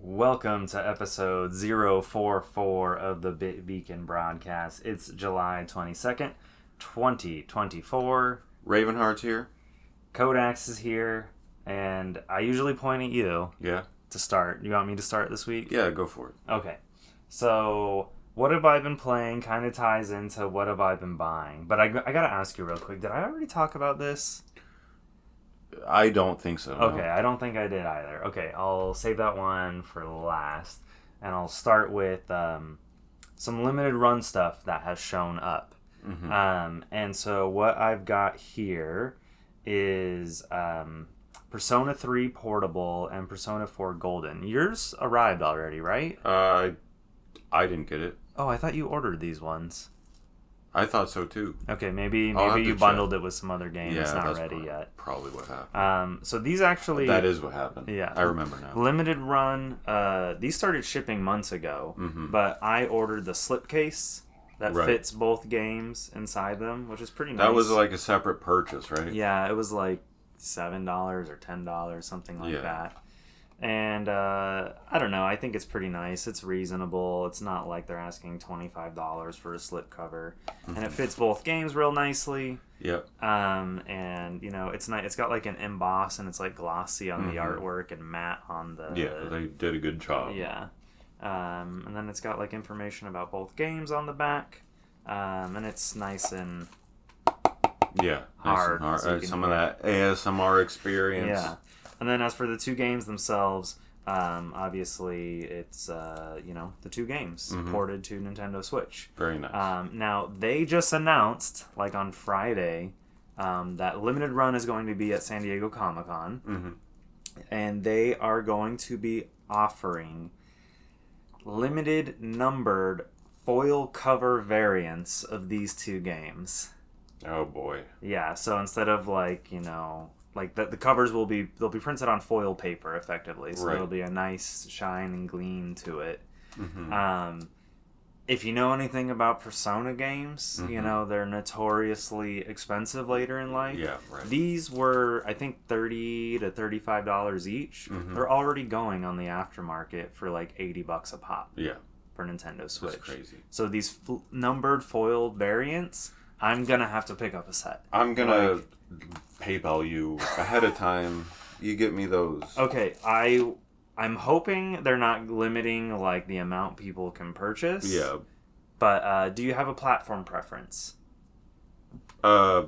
Welcome to episode 044 of the Bit Beacon broadcast. It's July 22nd, 2024. Ravenheart's here. Kodax is here, and I usually point at you Yeah. to start. You want me to start this week? Yeah, go for it. Okay. So, what have I been playing kind of ties into what have I been buying. But I gotta ask you real quick, did I already talk about this? I don't think so. Okay, No. I don't think I did either. Okay, I'll save that one for last. And I'll start with some limited run stuff that has shown up. Mm-hmm. And so what I've got here is Persona 3 Portable and Persona 4 Golden. Yours arrived already, right? I didn't get it. Oh, I thought you ordered these ones. I thought so too. Okay, maybe I'll have you to bundled check. it with some other game Yeah, that's not that's ready yet. Probably what happened. So these actually... That is what happened. Yeah. I remember now. Limited run. These started shipping months ago, but I ordered the slipcase that fits both games inside them, which is pretty nice. That was like a separate purchase, right? Yeah, it was like $7 or $10, something like that. And I don't know. I think it's pretty nice. It's reasonable. It's not like they're asking $25 for a slipcover, and it fits both games real nicely. Yep. And you know, it's nice. It's got like an emboss, and it's like glossy on the artwork and matte on the. Yeah, they did a good job. Yeah. And then it's got like information about both games on the back, and it's nice and hard. so Some of that ASMR experience. Yeah. And then as for the two games themselves, obviously it's, the two games ported to Nintendo Switch. Very nice. Now, they just announced, like on Friday, that Limited Run is going to be at San Diego Comic-Con. Mm-hmm. And they are going to be offering limited numbered foil cover variants of these two games. Oh, boy. Yeah, so instead of like the covers they'll be printed on foil paper effectively, so there'll be a nice shine and gleam to it. Mm-hmm. If you know anything about Persona games, they're notoriously expensive later in life. Yeah, right. These were, I think, $30 to $35 each. Mm-hmm. They're already going on the aftermarket for like $80 a pop. Yeah. For Nintendo Switch. That's crazy. So these numbered foiled variants, I'm gonna have to pick up a set. I'm gonna PayPal you ahead of time. You get me those. Okay, I'm hoping they're not limiting like the amount people can purchase. Yeah. But do you have a platform preference?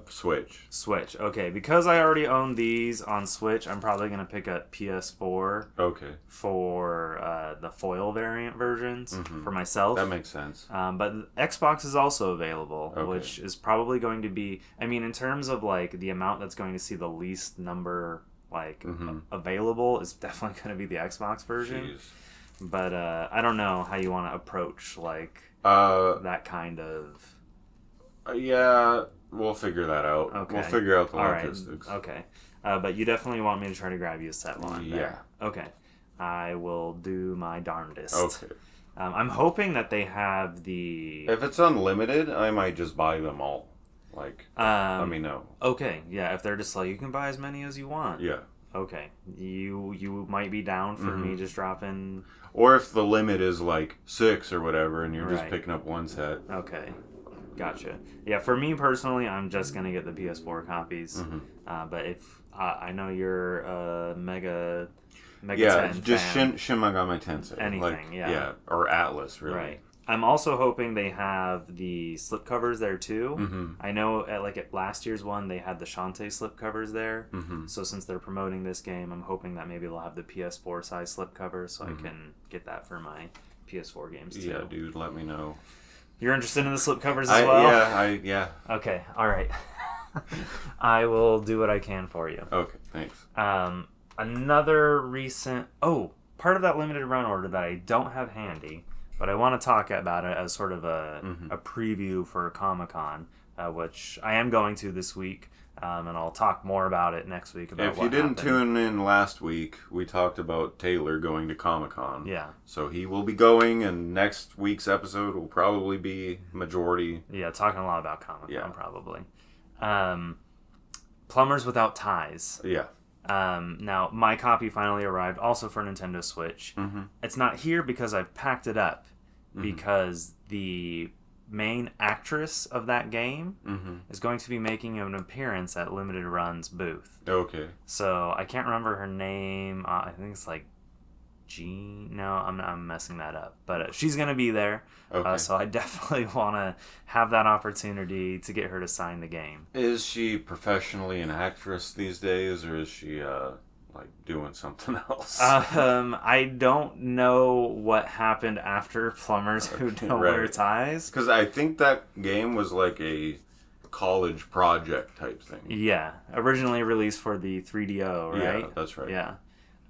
Switch. Switch. Okay, because I already own these on Switch, I'm probably gonna pick up PS4. Okay. For the foil variant versions for myself. That makes sense. But Xbox is also available, which is probably going to be. I mean, in terms of like the amount that's going to see the least number available, is definitely going to be the Xbox version. Jeez. But I don't know how you want to approach like that kind of. Yeah, we'll figure that out. Okay. We'll figure out the All right. logistics. Okay. But you definitely want me to try to grab you a set while I'm there. Yeah. Okay. I will do my darndest. Okay. I'm hoping that they have the... If it's unlimited, I might just buy them all. Like, let me know. Okay, yeah, if they're just like, you can buy as many as you want. Yeah. Okay. You might be down for me just dropping... Or if the limit is like 6 or whatever, and you're just picking up one set. Okay. Gotcha. Yeah, for me personally, I'm just going to get the PS4 copies. But if... I know you're a Mega 10 just fan. Shin Megami Tensei. Anything, Yeah, or Atlas, really. Right. I'm also hoping they have the slipcovers there too. I know at last year's one they had the Shantae slipcovers there. So since they're promoting this game, I'm hoping that maybe they'll have the PS4 size slipcovers so I can get that for my PS4 games too. Yeah, dude, let me know. You're interested in the slipcovers as well? Yeah. Okay, all right. I will do what I can for you. Okay, thanks. Another recent... Oh, part of that limited run order that I don't have handy, but I want to talk about it as sort of a preview for Comic-Con, which I am going to this week. And I'll talk more about it next week. If you didn't tune in last week, we talked about Taylor going to Comic-Con. Yeah. So he will be going, and next week's episode will probably be majority. Yeah, talking a lot about Comic-Con, probably. Plumbers Without Ties. Yeah. Now, my copy finally arrived, also for Nintendo Switch. Mm-hmm. It's not here because I've packed it up, because the main actress of that game is going to be making an appearance at Limited Run's booth. Okay. So I can't remember her name. I think it's like Jean. No, I'm messing that up. But she's going to be there. Okay. So I definitely want to have that opportunity to get her to sign the game. Is she professionally an actress these days, or is she like doing something else? I don't know what happened after Plumbers Who Don't Wear Ties. Because I think that game was like a college project type thing. Yeah, originally released for the 3DO, right? Yeah, that's right. Yeah,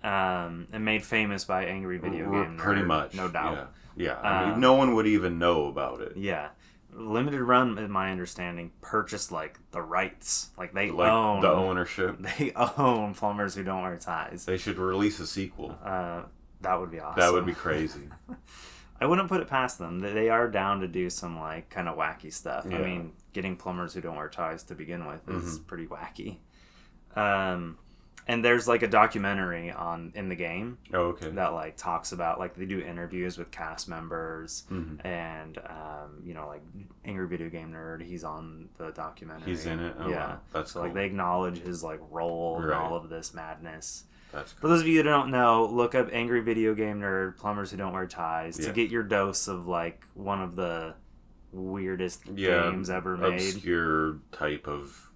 and made famous by Angry Video Game Nerd. Pretty much, no doubt. Yeah. I mean, no one would even know about it. Yeah. Limited Run, in my understanding, purchased like the rights, like they own the ownership. They own Plumbers Who Don't Wear Ties. They should release a sequel. That would be awesome. That would be crazy. I wouldn't put it past them. They are down to do some like kind of wacky stuff. Yeah. I mean, getting Plumbers Who Don't Wear Ties to begin with is pretty wacky. And there's like a documentary in the game. Oh, okay. That like talks about, like, they do interviews with cast members and like Angry Video Game Nerd, he's on the documentary. He's in it. Oh, yeah. Wow. That's so cool. like they acknowledge his like role in all of this madness. That's cool. For those of you that don't know, look up Angry Video Game Nerd, Plumbers Who Don't Wear Ties to get your dose of like one of the weirdest games ever made. Obscure type of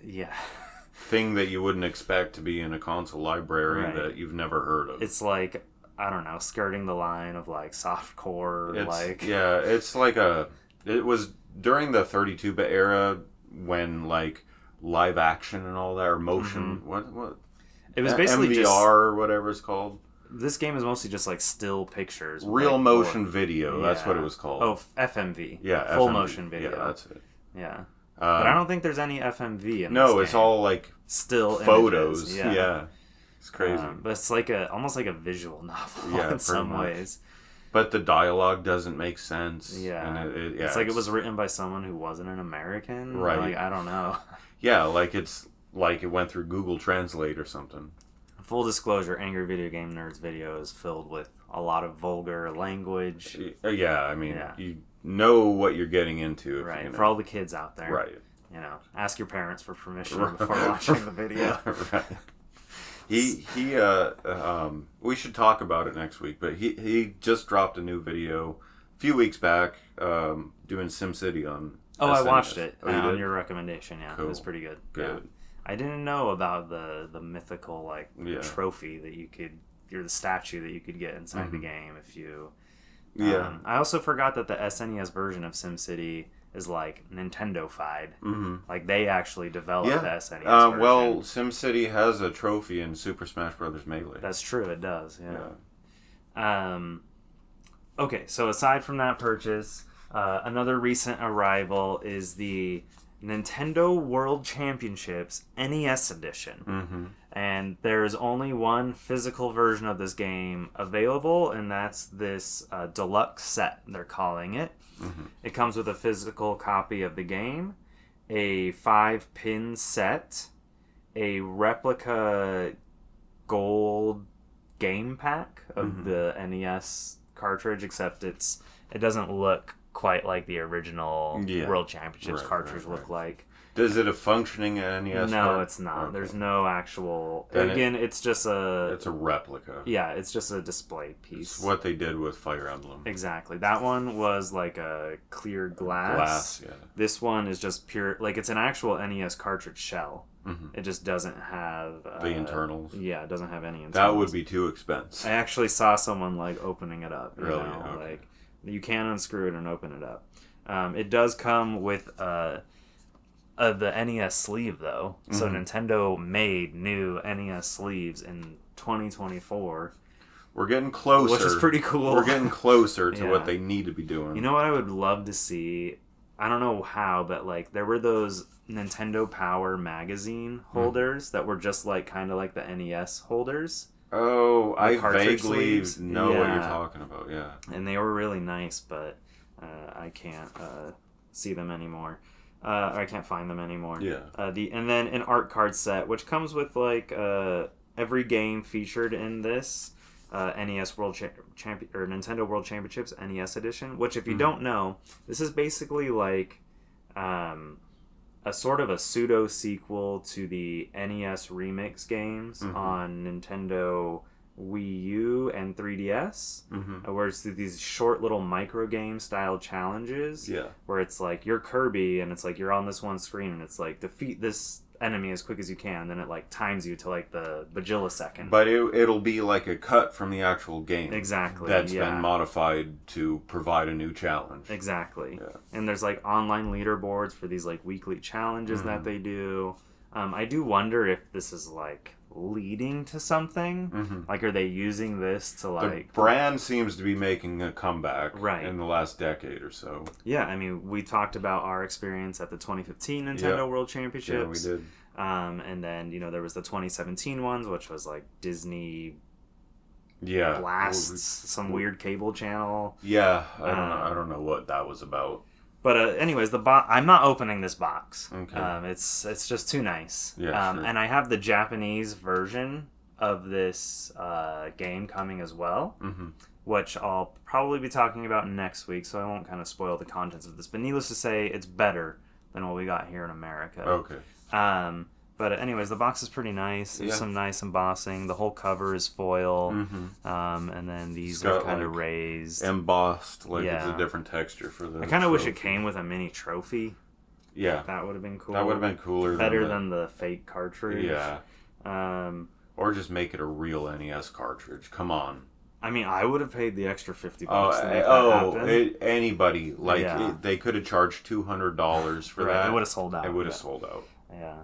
thing that you wouldn't expect to be in a console library that you've never heard of. It's like, I don't know, skirting the line of like softcore. It's like it was during the 32-bit era when like live action and all that, or motion, what? It was basically MVR or whatever it's called. This game is mostly just like still pictures. Real motion video, that's what it was called. Oh, FMV. Yeah, Full FMV. motion video. Yeah, that's it. Yeah. But I don't think there's any FMV in this game. No, it's all like still photos. Images. Yeah. It's crazy. But it's like almost like a visual novel in some ways. But the dialogue doesn't make sense. Yeah. And it's like it was written by someone who wasn't an American. Right. Like, I don't know. Yeah, like it's like it went through Google Translate or something. Full disclosure, Angry Video Game Nerd's video is filled with a lot of vulgar language. Yeah, I mean, you know what you're getting into. Right, for all the kids out there. Right. Ask your parents for permission before watching the video. Right. We should talk about it next week, but he just dropped a new video a few weeks back doing SimCity on SNS. I watched it on your recommendation, Cool. It was pretty good. Good. Yeah. I didn't know about the mythical trophy that you could, or the statue that you could get inside the game if you. I also forgot that the SNES version of SimCity is like Nintendo-fied. Like they actually developed the SNES version. Well, SimCity has a trophy in Super Smash Bros. Melee. That's true. It does. Yeah. Okay, so aside from that purchase, another recent arrival is the Nintendo World Championships NES edition. And there's only one physical version of this game available, and that's this deluxe set, they're calling it. It comes with a physical copy of the game, a 5-pin set, a replica gold game pack of the NES cartridge, except it doesn't look quite like the original World Championships cartridge look like. Is it a functioning NES? No, it's not. Okay. There's no actual. Then again, it's just a. It's a replica. Yeah, it's just a display piece. It's what they did with Fire Emblem. Exactly. That one was like a clear glass. Yeah. This one is just pure. Like, it's an actual NES cartridge shell. It just doesn't have the internals. Yeah, it doesn't have any internals. That would be too expensive. I actually saw someone like opening it up. Really? Okay. Like, you can unscrew it and open it up. It does come with the NES sleeve, though. So Nintendo made new NES sleeves in 2024. We're getting closer. Which is pretty cool. We're getting closer to what they need to be doing. You know what I would love to see? I don't know how, but like there were those Nintendo Power magazine holders that were just like kind of like the NES holders. Oh, I vaguely sleeves. know what you're talking about. Yeah, and they were really nice, but I can't see them anymore. Or I can't find them anymore. Yeah. And then an art card set, which comes with like every game featured in this NES World Champion or Nintendo World Championships NES Edition. Which, if you don't know, this is basically like a sort of a pseudo sequel to the NES remix games on Nintendo Wii U and 3DS, where it's these short little micro game style challenges. Yeah. Where it's like you're Kirby and it's like you're on this one screen and it's like defeat this enemy as quick as you can. Then it like times you to like the bajillisecond. But it'll be like a cut from the actual game. Exactly. That's been modified to provide a new challenge. Exactly. Yeah. And there's like online leaderboards for these like weekly challenges that they do. I do wonder if this is like leading to something. Like, are they using this to like... The brand seems to be making a comeback right. in the last decade or so. Yeah, I mean, we talked about our experience at the 2015 Nintendo World Championships. Yeah, we did. And then, you know, there was the 2017 ones, which was like Disney... Yeah. Blasts, some weird cable channel. Yeah, I don't know what that was about. But anyways, I'm not opening this box. Okay. It's just too nice. Yeah, sure. And I have the Japanese version of this game coming as well, which I'll probably be talking about next week, so I won't kind of spoil the contents of this. But needless to say, it's better than what we got here in America. Okay. But anyways, the box is pretty nice. There's some nice embossing. The whole cover is foil. And then these are kind of raised. Embossed, like it's a different texture for the I kind of wish it came with a mini trophy. Yeah. That would have been cool. That would have been cooler. Better than the fake cartridge. Yeah. Or just make it a real NES cartridge. Come on. I mean, I would have paid the extra $50 to make that happen. Anybody. Like, they could have charged $200 for that. It would have sold out. It would have sold out. Yeah.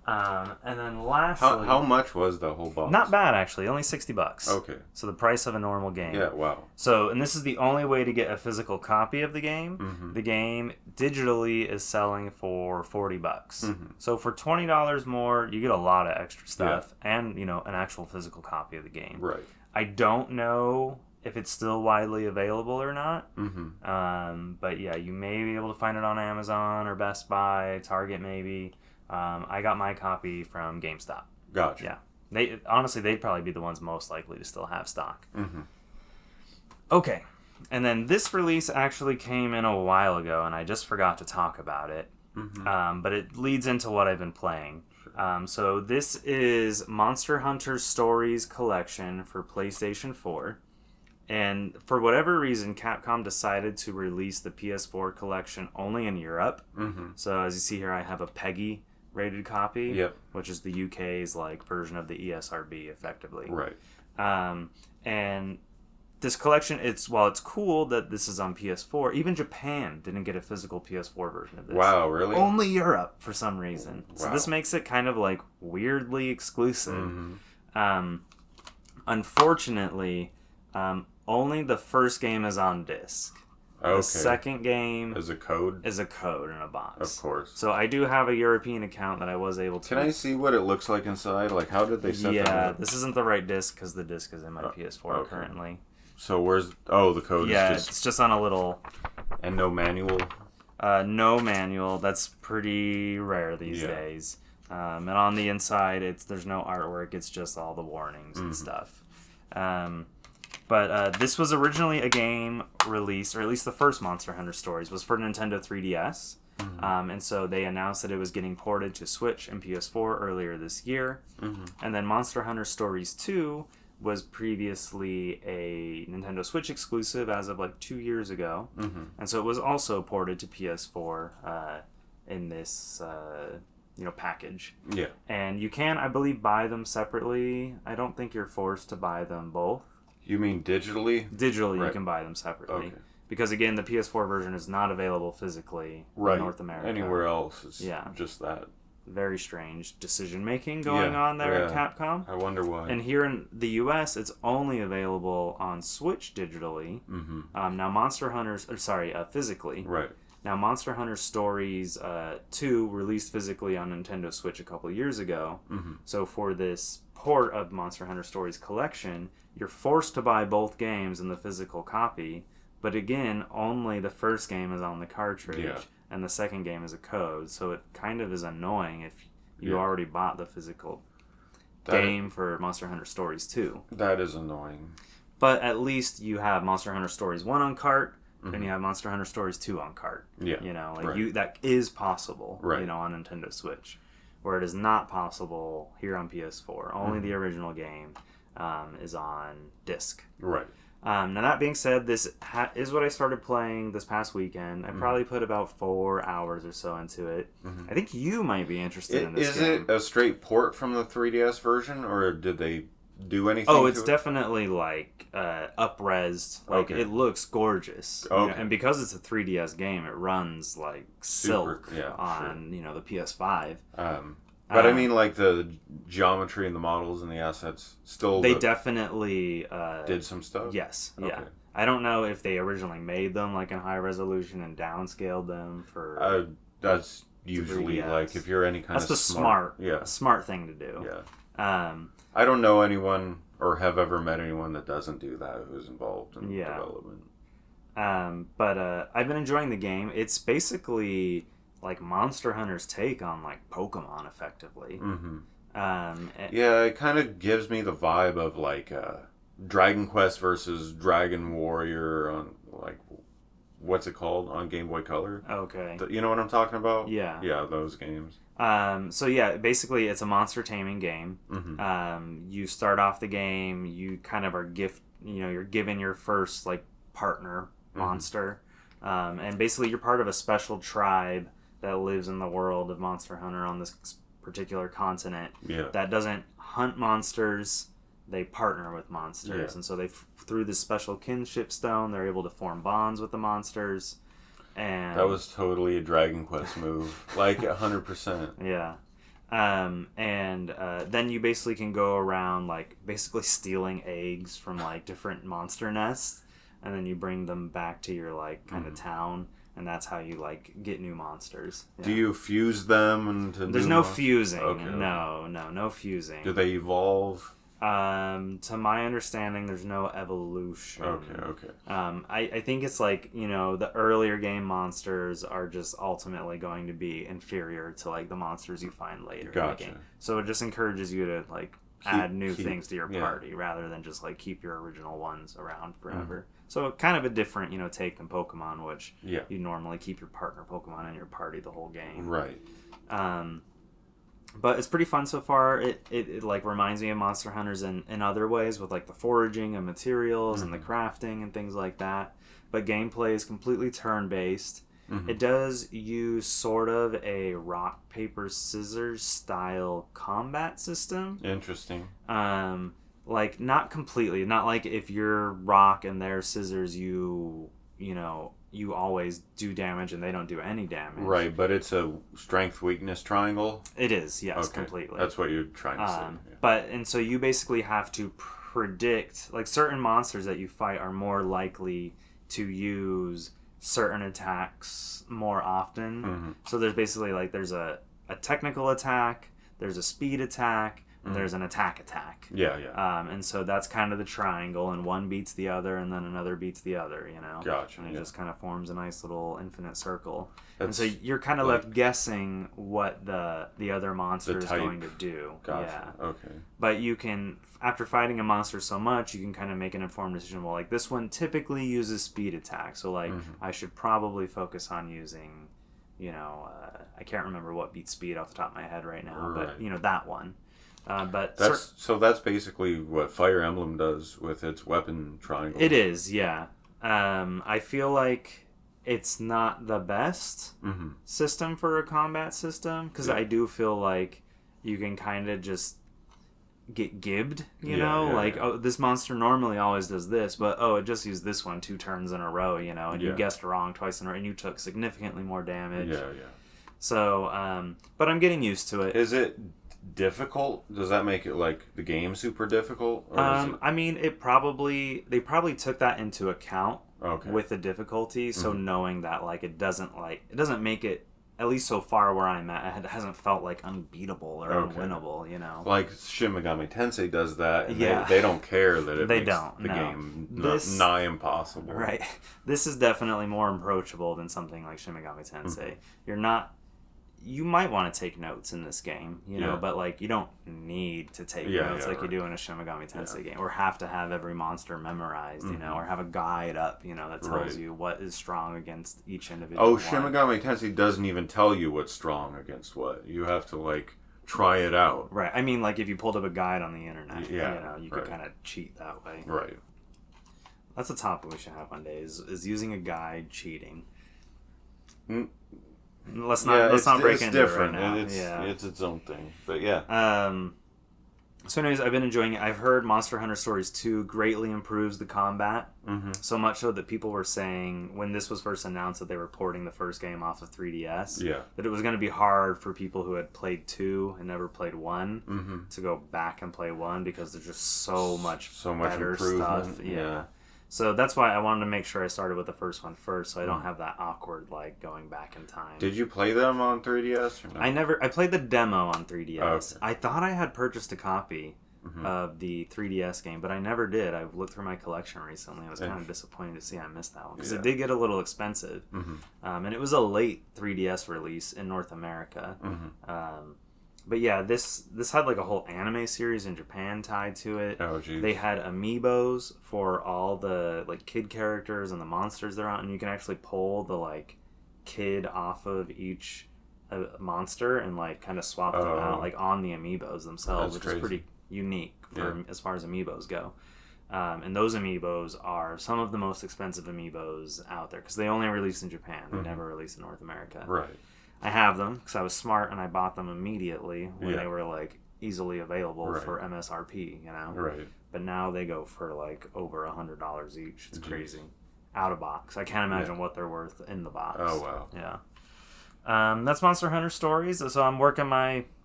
And then lastly... How much was the whole box? Not bad, actually. Only $60. Okay. So the price of a normal game. Yeah, wow. So, and this is the only way to get a physical copy of the game. The game digitally is selling for $40. So for $20 more, you get a lot of extra stuff and, you know, an actual physical copy of the game. Right. I don't know if it's still widely available or not. But yeah, you may be able to find it on Amazon or Best Buy, Target maybe. I got my copy from GameStop. Gotcha. Yeah. Honestly, they'd probably be the ones most likely to still have stock. Okay. And then this release actually came in a while ago, and I just forgot to talk about it. But it leads into what I've been playing. So this is Monster Hunter Stories Collection for PlayStation 4. And for whatever reason, Capcom decided to release the PS4 collection only in Europe. So as you see here, I have a PEGI rated copy, which is the UK's like version of the ESRB, effectively. Right. And this collection, while it's cool that this is on PS4, even Japan didn't get a physical PS4 version of this. Wow, really? Only Europe for some reason. Wow. So this makes it kind of like weirdly exclusive. Unfortunately, only the first game is on disc. Okay. The second game is a code in a box. Of course. So I do have a European account that I was able to... Can I see what it looks like inside? Like, how did they set that up? This isn't the right disc because the disc is in my PS4 currently. So where's... Oh, the code is just... it's just on a little... And no manual? No manual. That's pretty rare these days. And on the inside, there's no artwork. It's just all the warnings and stuff. But this was originally a game released, or at least the first Monster Hunter Stories, was for Nintendo 3DS. And so they announced that it was getting ported to Switch and PS4 earlier this year. And then Monster Hunter Stories 2 was previously a Nintendo Switch exclusive as of like 2 years ago. And so it was also ported to PS4 in this package. Yeah. And you can, I believe, buy them separately. I don't think you're forced to buy them both. You mean digitally? Digitally, right. You can buy them separately. Okay. Because, again, the PS4 version is not available physically in North America. Anywhere else, it's just that. Very strange decision-making going on there at Capcom. I wonder why. And here in the U.S., it's only available on Switch digitally. Now, Monster Hunters... physically. Right. Now, Monster Hunter Stories 2 released physically on Nintendo Switch a couple of years ago. Mm-hmm. So for this port of Monster Hunter Stories collection, you're forced to buy both games in the physical copy. But again, only the first game is on the cartridge, and the second game is a code. So it kind of is annoying if you already bought the physical game for Monster Hunter Stories 2. That is annoying. But at least you have Monster Hunter Stories 1 on cart, and you have Monster Hunter Stories 2 on cart. Yeah. You know, like that is possible, right. you know, on Nintendo Switch. Where it is not possible here on PS4. Only the original game is on disc. Right. Now, that being said, this is what I started playing this past weekend. I probably put about 4 hours or so into it. I think you might be interested in this game. Is it a straight port from the 3DS version, or did they do anything to it's definitely, like, up-resed. Like, it looks gorgeous. Okay. You know, and because it's a 3DS game, it runs, like, silk on, you know, the PS5. But I mean, like, the geometry and the models and the assets still... They definitely... did some stuff? Yes, okay. yeah. I don't know if they originally made them, like, in high resolution and downscaled them for... that's usually, like, if you're any kind of smart... Yeah. smart thing to do. Yeah. I don't know anyone, or have ever met anyone that doesn't do that, who's involved in development. But I've been enjoying the game. It's basically... like Monster Hunter's take on like Pokemon, effectively. It kind of gives me the vibe of like Dragon Quest versus Dragon Warrior on like what's it called on Game Boy Color? Okay, you know what I'm talking about? Yeah, those games. So yeah, basically it's a monster taming game. You start off the game, you kind of you're given your first like partner monster, and basically you're part of a special tribe that lives in the world of Monster Hunter on this particular continent that doesn't hunt monsters, they partner with monsters. And so through this special kinship stone, they're able to form bonds with the monsters. And that was totally a Dragon Quest move. Like 100%. Yeah. Then you basically can go around like basically stealing eggs from like different monster nests, and then you bring them back to your like kind of town. And that's how you, like, get new monsters. Yeah. Do you fuse them? There's no fusing. Okay. No fusing. Do they evolve? To my understanding, there's no evolution. Okay. I think it's like, you know, the earlier game monsters are just ultimately going to be inferior to, like, the monsters you find later in the game. So it just encourages you to, like, add new things to your party rather than just, like, keep your original ones around forever. So kind of a different, you know, take than Pokemon, which you normally keep your partner Pokemon in your party the whole game. Right. But it's pretty fun so far. It like reminds me of Monster Hunters in other ways with like the foraging and materials and the crafting and things like that. But gameplay is completely turn-based. It does use sort of a rock, paper, scissors style combat system. Interesting. Like, not completely. Not like if you're rock and they're scissors, you always do damage and they don't do any damage. Right, but it's a strength-weakness triangle? It is, yes, completely. That's what you're trying to say. And so you basically have to predict, like, certain monsters that you fight are more likely to use certain attacks more often. So there's basically, like, there's a technical attack, there's a speed attack, and there's an attack. Yeah. And so that's kind of the triangle, and one beats the other, and then another beats the other, you know? Gotcha. And it just kind of forms a nice little infinite circle. And so you're kind of left guessing what the other monster is going to do. Gotcha. Yeah. Okay. But you can, after fighting a monster so much, you can kind of make an informed decision. Well, like, this one typically uses speed attack, so, like, I should probably focus on using, you know, I can't remember what beats speed off the top of my head right now, but, you know, that one. But that's basically what Fire Emblem does with its weapon triangle. It is, yeah. I feel like it's not the best system for a combat system, because I do feel like you can kind of just get gibbed, you know? Oh, this monster normally always does this, but it just used this one 2 turns in a row, you know, and you guessed wrong twice in a row, and you took significantly more damage. Yeah. So, but I'm getting used to it. Is it difficult? Does that make it like the game super difficult? Or I mean, they probably took that into account with the difficulty. So knowing that like it doesn't make it, at least so far where I'm at, it hasn't felt like unbeatable or unwinnable. You know, like Shin Megami Tensei does that, and they don't care that it makes the no. game nigh impossible. Right. This is definitely more approachable than something like Shin Megami Tensei. You might want to take notes in this game, you know, but like you don't need to take notes like you do in a Shin Megami Tensei game, or have to have every monster memorized, you know, or have a guide up, you know, that tells you what is strong against each individual. Shin Megami Tensei doesn't even tell you what's strong against what. You have to like try it out. Right. I mean, like if you pulled up a guide on the internet, you know, you could kind of cheat that way. Right. That's a topic we should have one day. Is using a guide cheating. Let's not break into different. It right now. It's its own thing. But yeah. So anyways, I've been enjoying it. I've heard Monster Hunter Stories 2 greatly improves the combat. So much so that people were saying, when this was first announced that they were porting the first game off of 3DS, that it was going to be hard for people who had played 2 and never played 1 to go back and play 1, because there's just so much better stuff. Yeah. So that's why I wanted to make sure I started with the first one first, so I don't have that awkward like going back in time. Did you play them on 3DS or no? I played the demo on 3DS. I thought I had purchased a copy of the 3DS game, but I never did. I looked through my collection recently. I was kind of disappointed to see I missed that one, because it did get a little expensive. And it was a late 3DS release in North America. But yeah, this had like a whole anime series in Japan tied to it. Oh, geez. They had amiibos for all the like kid characters and the monsters they're on, and you can actually pull the like kid off of each monster and like kind of swap them out like on the amiibos themselves, which is pretty unique for as far as amiibos go. And those amiibos are some of the most expensive amiibos out there, because they only release in Japan. They never release in North America. Right. I have them because I was smart and I bought them immediately when they were like easily available for MSRP, you know. Right. But now they go for like over $100 each. It's crazy. Out of box. I can't imagine what they're worth in the box. Oh wow. Yeah. That's Monster Hunter Stories. So I'm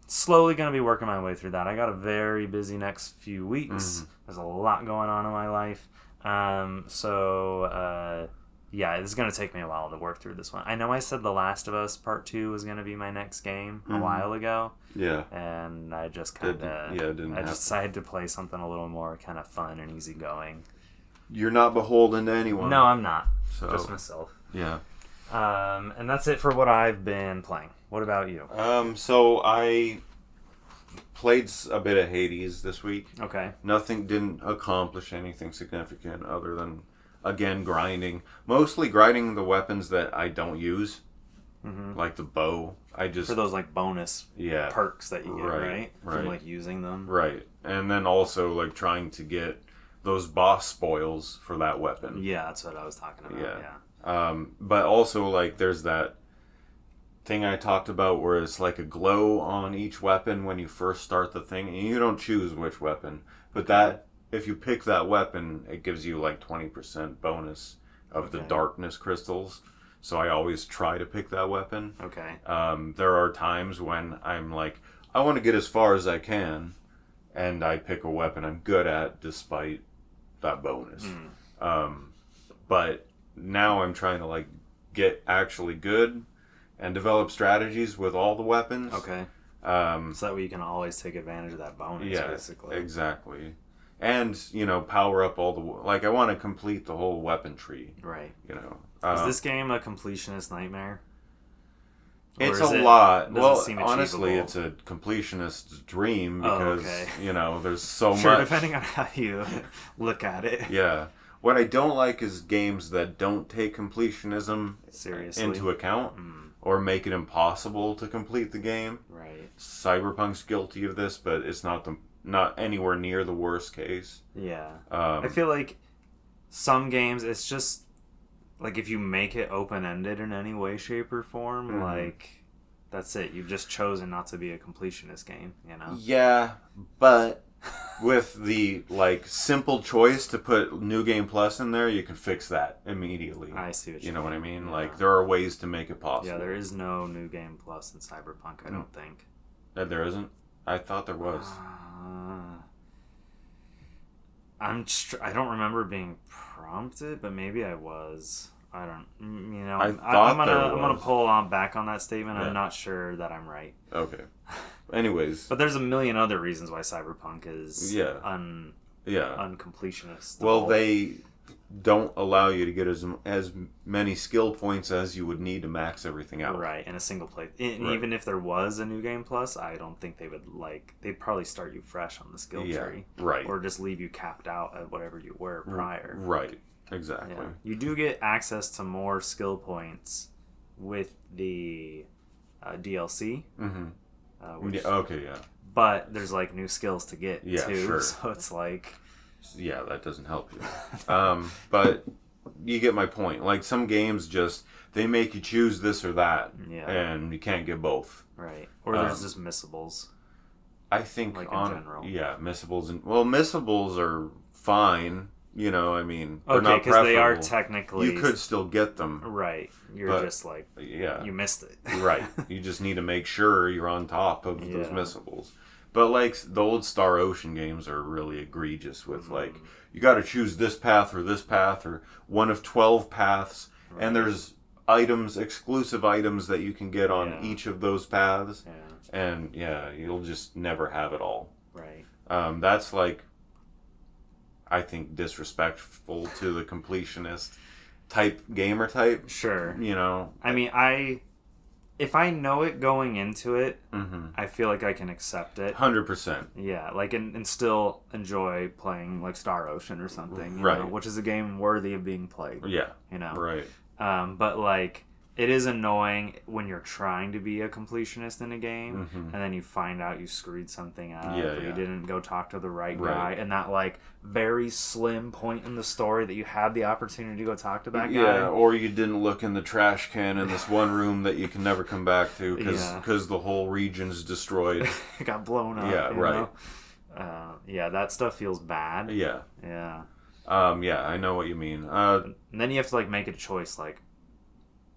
slowly going to be working my way through that. I got a very busy next few weeks. There's a lot going on in my life. Yeah, it's going to take me a while to work through this one. I know I said The Last of Us Part 2 was going to be my next game a while ago. Yeah. And I just kind of... I decided to play something a little more kind of fun and easygoing. You're not beholden to anyone. No, I'm not. Just myself. Yeah. And that's it for what I've been playing. What about you? So I played a bit of Hades this week. Okay. Didn't accomplish anything significant other than... Again, grinding. Mostly grinding the weapons that I don't use. Like the bow. For those like bonus perks that you get, right? From like using them. Right. And then also like trying to get those boss spoils for that weapon. Yeah, that's what I was talking about. Yeah. But also like there's that thing I talked about where it's like a glow on each weapon when you first start the thing. And you don't choose which weapon. But that... If you pick that weapon, it gives you like 20% bonus of the darkness crystals. So I always try to pick that weapon. Okay. There are times when I'm like, I want to get as far as I can, and I pick a weapon I'm good at despite that bonus. But now I'm trying to like get actually good and develop strategies with all the weapons. Okay. So that way you can always take advantage of that bonus, basically. Exactly. And, power up all the... Like, I want to complete the whole weapon tree. Right. Is this game a completionist nightmare? It's a lot. Well, honestly, it's a completionist's dream because, there's so much... depending on how you look at it. Yeah. What I don't like is games that don't take completionism into account or make it impossible to complete the game. Right. Cyberpunk's guilty of this, but it's not anywhere near the worst case. Yeah. I feel like some games, it's just like if you make it open-ended in any way, shape, or form, like that's it. You've just chosen not to be a completionist game, Yeah, but with the like simple choice to put New Game Plus in there, you can fix that immediately. I see what you mean. What I mean? Yeah. Like there are ways to make it possible. Yeah, there is no New Game Plus in Cyberpunk, I don't think. There isn't? I thought there was. I don't remember being prompted, but maybe I was. I don't. I'm gonna pull on back on that statement. Yeah. I'm not sure that I'm right. Okay. Anyways, but there's a million other reasons why Cyberpunk is uncompletionist. Well, they don't allow you to get as many skill points as you would need to max everything out. Right, in a single play. Even if there was a New Game Plus, I don't think they would they'd probably start you fresh on the skill tree. Right. Or just leave you capped out at whatever you were prior. Right, exactly. Yeah. You do get access to more skill points with the DLC. Mm-hmm. Yeah. But there's new skills to get too. Sure. So it's yeah, that doesn't help you. But you get my point. Some games they make you choose this or that, and you can't get both. Right. Or there's just missables. I think in general. Yeah, missables missables are fine. They're not because they are technically. You could still get them. Right. You're just you missed it. Right. You just need to make sure you're on top of those missables. But the old Star Ocean games are really egregious with you got to choose this path or one of 12 paths, and there's exclusive items that you can get on each of those paths, and you'll just never have it all. Right. That's I think disrespectful to the completionist type gamer type. Sure. I mean, if I know it going into it, I feel like I can accept it. 100%. Yeah, and still enjoy playing Star Ocean or something, right? Which is a game worthy of being played. Yeah. Right. But it is annoying when you're trying to be a completionist in a game, and then you find out you screwed something up, or you didn't go talk to the right guy, and that very slim point in the story that you had the opportunity to go talk to that guy. Yeah, or you didn't look in the trash can in this one room that you can never come back to because the whole region's destroyed. It got blown up. Yeah, right. That stuff feels bad. Yeah. Yeah. I know what you mean. And then you have to make a choice,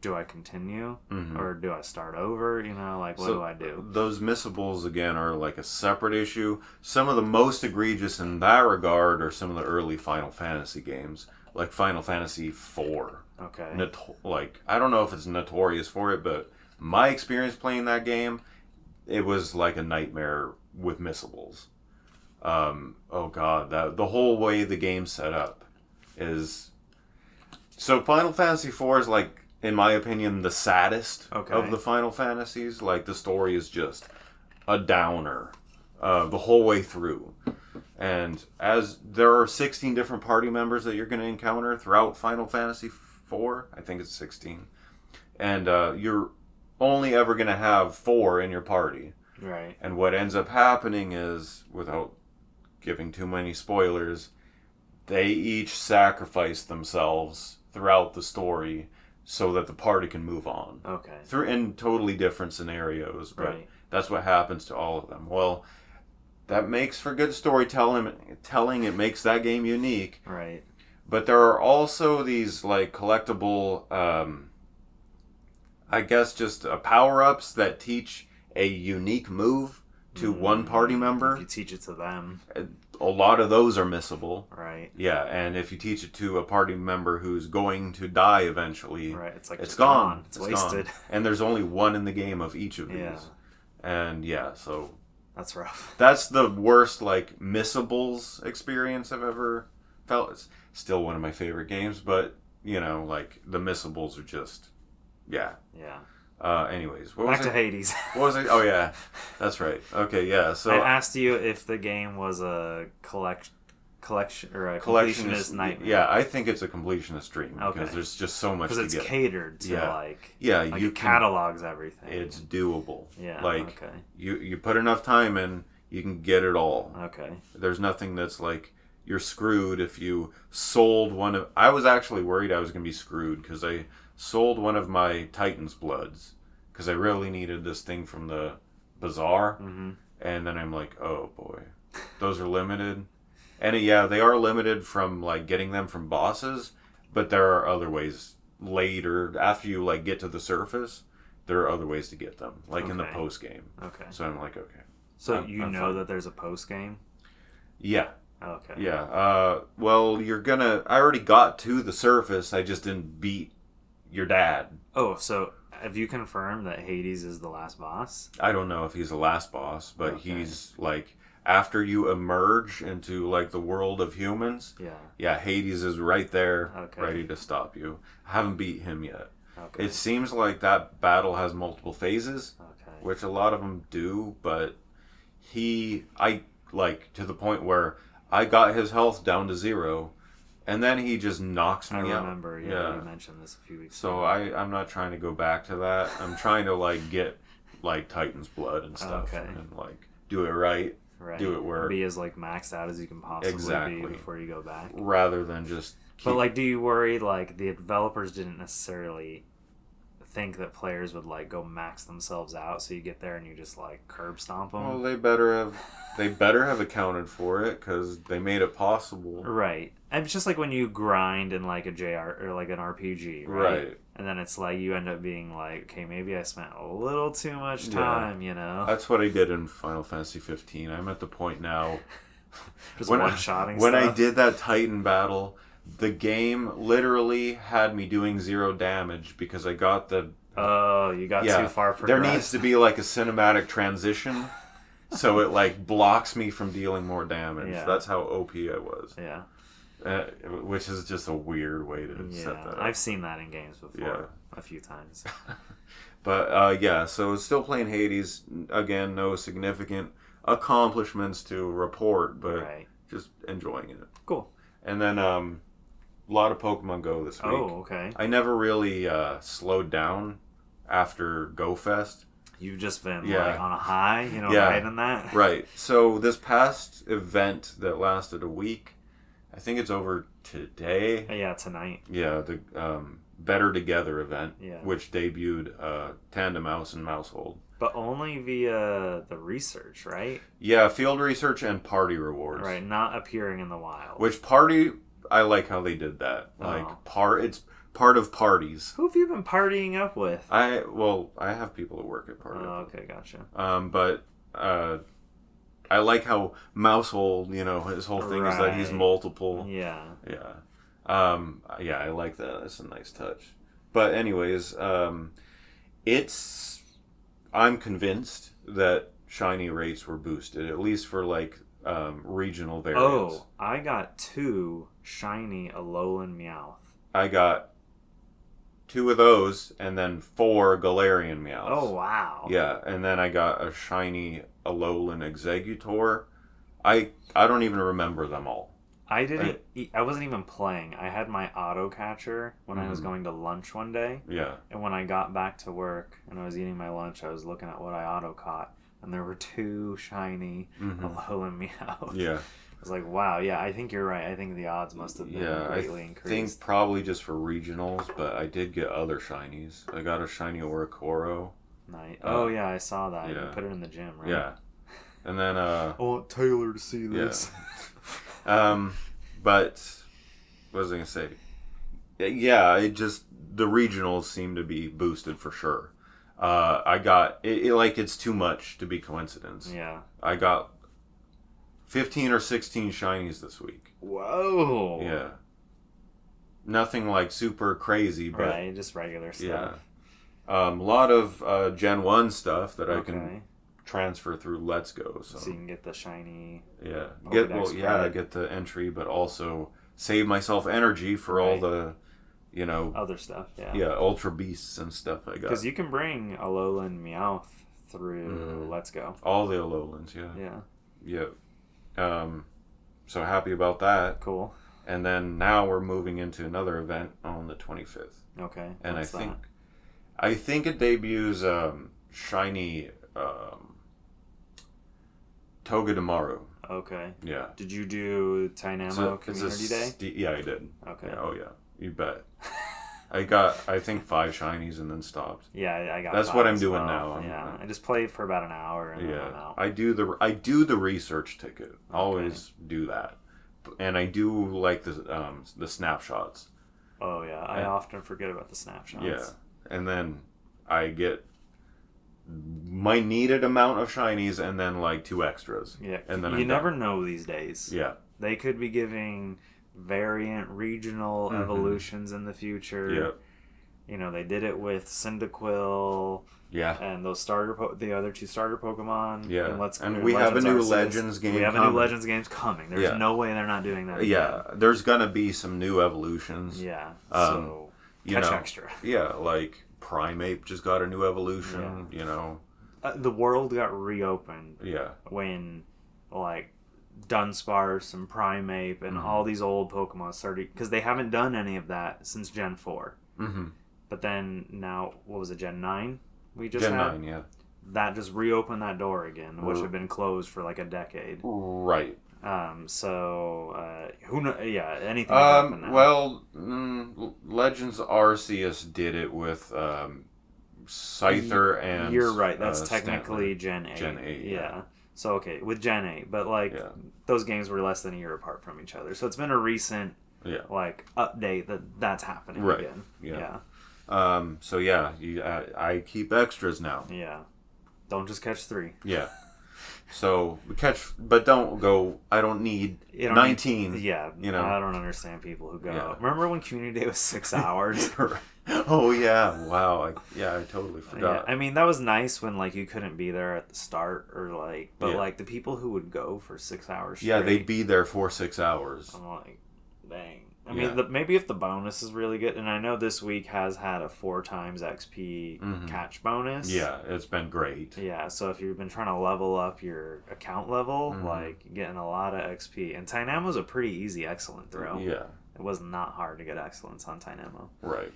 do I continue or do I start over? What do I do? Those missables, again, are a separate issue. Some of the most egregious in that regard are some of the early Final Fantasy games, like Final Fantasy IV. Okay. I don't know if it's notorious for it, but my experience playing that game, it was like a nightmare with missables. Oh God, the whole way the game's set up is... So Final Fantasy IV is in my opinion, the saddest of the Final Fantasies. The story is just a downer the whole way through. And as there are 16 different party members that you're going to encounter throughout Final Fantasy IV, I think it's 16. And you're only ever going to have 4 in your party. Right. And what ends up happening is, without giving too many spoilers, they each sacrifice themselves throughout the story so that the party can move on. Okay. In totally different scenarios, but that's what happens to all of them. Well, that makes for good storytelling. It makes that game unique. Right. But there are also these collectible, I guess, just power-ups that teach a unique move to one party member. If you teach it to them. A lot of those are missable. Right. Yeah, and if you teach it to a party member who's going to die eventually, right, it's gone. It's wasted. Gone. And there's only one in the game of each of these. And so that's rough. That's the worst missables experience I've ever felt. It's still one of my favorite games, but the missables are just Yeah. Anyways, back to Hades. What was it? Oh yeah, that's right. Okay, yeah. So I asked you if the game was a collection or a completionist nightmare. Yeah, I think it's a completionist dream because there's just so much to get. Because it's catered to you catalogs everything. It's doable. Yeah. You put enough time in, you can get it all. Okay. There's nothing that's you're screwed if you sold one of... I was actually worried I was going to be screwed because I sold one of my Titan's Bloods because I really needed this thing from the bazaar. Mm-hmm. And then I'm like, oh boy, those are limited. And they are limited from getting them from bosses, but there are other ways later after you get to the surface. There are other ways to get them, in the post game. Okay. So I'm like, okay. So you know that there's a post game? Yeah. Okay. Yeah. Well, I already got to the surface. I just didn't beat your dad. Oh, so have you confirmed that Hades is the last boss? I don't know if he's the last boss, but he's like after you emerge into like the world of humans. Yeah, Hades is right there, ready to stop you. I haven't beat him yet. Okay. It seems like that battle has multiple phases, which a lot of them do, but I like to the point where I got his health down to 0, and then he just knocks me out. I remember, you mentioned this a few weeks ago. So I'm not trying to go back to that. I'm trying to like get like Titan's blood and stuff, and like do it right. Do it where be as like maxed out as you can possibly be before you go back, rather than just. But like, do you worry like the developers didn't necessarily think that players would like go max themselves out, so you get there and you just like curb stomp them? Well, they better have accounted for it because they made it possible. Right. And it's just like when you grind in like a JR or like an RPG, right? And then it's like you end up being like, okay, maybe I spent a little too much time, you know? That's what I did in Final Fantasy 15. I'm at the point now just one-shotting when stuff. I did that Titan battle, the game literally had me doing 0 damage because I got the... Oh, you got too far progressed. There needs to be like a cinematic transition so it like blocks me from dealing more damage. Yeah. That's how OP I was. Yeah. Which is just a weird way to set that up. I've seen that in games before a few times. But so still playing Hades. Again, no significant accomplishments to report, but just enjoying it. Cool. And then a lot of Pokemon Go this week. Oh, okay. I never really slowed down after Go Fest. You've just been like on a high, riding that? Right. So this past event that lasted a week, I think it's over today. Yeah, tonight. Yeah, the Better Together event, which debuted Tandem Mouse and Mousehold. But only via the research, right? Yeah, field research and party rewards. Right, not appearing in the wild. Which party, I like how they did that. Like, it's part of parties. Who have you been partying up with? I have people that work at party. Oh, okay, gotcha. But I like how Mousehold, his whole thing is that he's multiple. Yeah. Yeah. I like that. That's a nice touch. But anyways, I'm convinced that shiny rates were boosted, at least for like regional variants. Oh, I got 2 shiny Alolan Meowth. I got 2 of those, and then 4 Galarian Meowths. Oh, wow. Yeah, and then I got a shiny Alolan Exeggutor. I don't even remember them all. I wasn't even playing. I had my auto catcher when I was going to lunch one day. Yeah. And when I got back to work and I was eating my lunch, I was looking at what I auto caught, and there were 2 shiny Alolan Meowth. Yeah. I was like, wow, yeah, I think you're right. I think the odds must have been greatly increased. I think probably just for regionals, but I did get other shinies. I got a shiny Oricoro. Nice. Yeah, I saw that. Yeah. You put it in the gym, right? Yeah. And then I want Taylor to see this. Yeah. But what was I gonna say? Yeah, the regionals seem to be boosted for sure. I got it like it's too much to be coincidence. Yeah. I got 15 or 16 shinies this week. Whoa. Yeah. Nothing like super crazy, but right, just regular stuff. Yeah. A lot of Gen 1 stuff that I can transfer through Let's Go. So you can get the shiny. Yeah. Get the entry, but also save myself energy for all the, other stuff. Yeah. Yeah, Ultra Beasts and stuff I got. Because you can bring Alolan Meowth through Let's Go. All the Alolans, yeah. Yeah. Yeah. So happy about that. Cool. And then now we're moving into another event on the 25th. Okay. And I think it debuts shiny Togedemaru. Okay. Yeah. Did you do Dynamo Community Day? Yeah, I did. Okay. Yeah, oh yeah, you bet. I got, I think, 5 shinies and then stopped. Yeah, I got. That's what I'm doing now. Yeah, I just played for about an hour and then I'm out. I do the research ticket. Always do that, and I do like the snapshots. Oh yeah, I often forget about the snapshots. Yeah, and then I get my needed amount of shinies and then like 2 extras. Yeah, and then you never know these days. Yeah, they could be giving variant regional evolutions in the future. Yeah. You know, they did it with Cyndaquil. Yeah. And those the other 2 starter Pokemon. Yeah. And we have a new Arceus. Legends game. We have a new Legends games coming. There's no way they're not doing that. Yeah. There's gonna be some new evolutions. Yeah. So catch extra. Yeah, like Primeape just got a new evolution. Yeah. You know. The world got reopened. Yeah. When like Dunsparce and Primeape and all these old Pokemon started, because they haven't done any of that since Gen 4. Mm-hmm. But then now, what was it, Gen 9? We just Gen had? 9, yeah. That just reopened that door again, which had been closed for like a decade. Right. Who knows? Yeah, anything can happen now. Well, Legends Arceus did it with Scyther and You're right. That's technically Stantler. Gen 8. Gen 8, yeah. So, okay, with Gen 8. But, like, those games were less than a year apart from each other. So it's been a recent, like, update that's happening again. Yeah. So, yeah, I keep extras now. Yeah. Don't just catch 3. Yeah. So, but don't go, I don't need 19. Yeah. You know? I don't understand people who go, remember when Community Day was 6 hours? Oh, yeah. Wow. I totally forgot. Yeah. I mean, that was nice when, like, you couldn't be there at the start or, like, but, like, the people who would go for 6 hours straight. Yeah, they'd be there for 6 hours. I'm like, dang. I mean, maybe if the bonus is really good, and I know this week has had a 4 times XP catch bonus. Yeah, it's been great. Yeah, so if you've been trying to level up your account level, like, you're getting a lot of XP. And Tynamo's a pretty easy excellent throw. Yeah. It was not hard to get excellence on Tynamo. Right.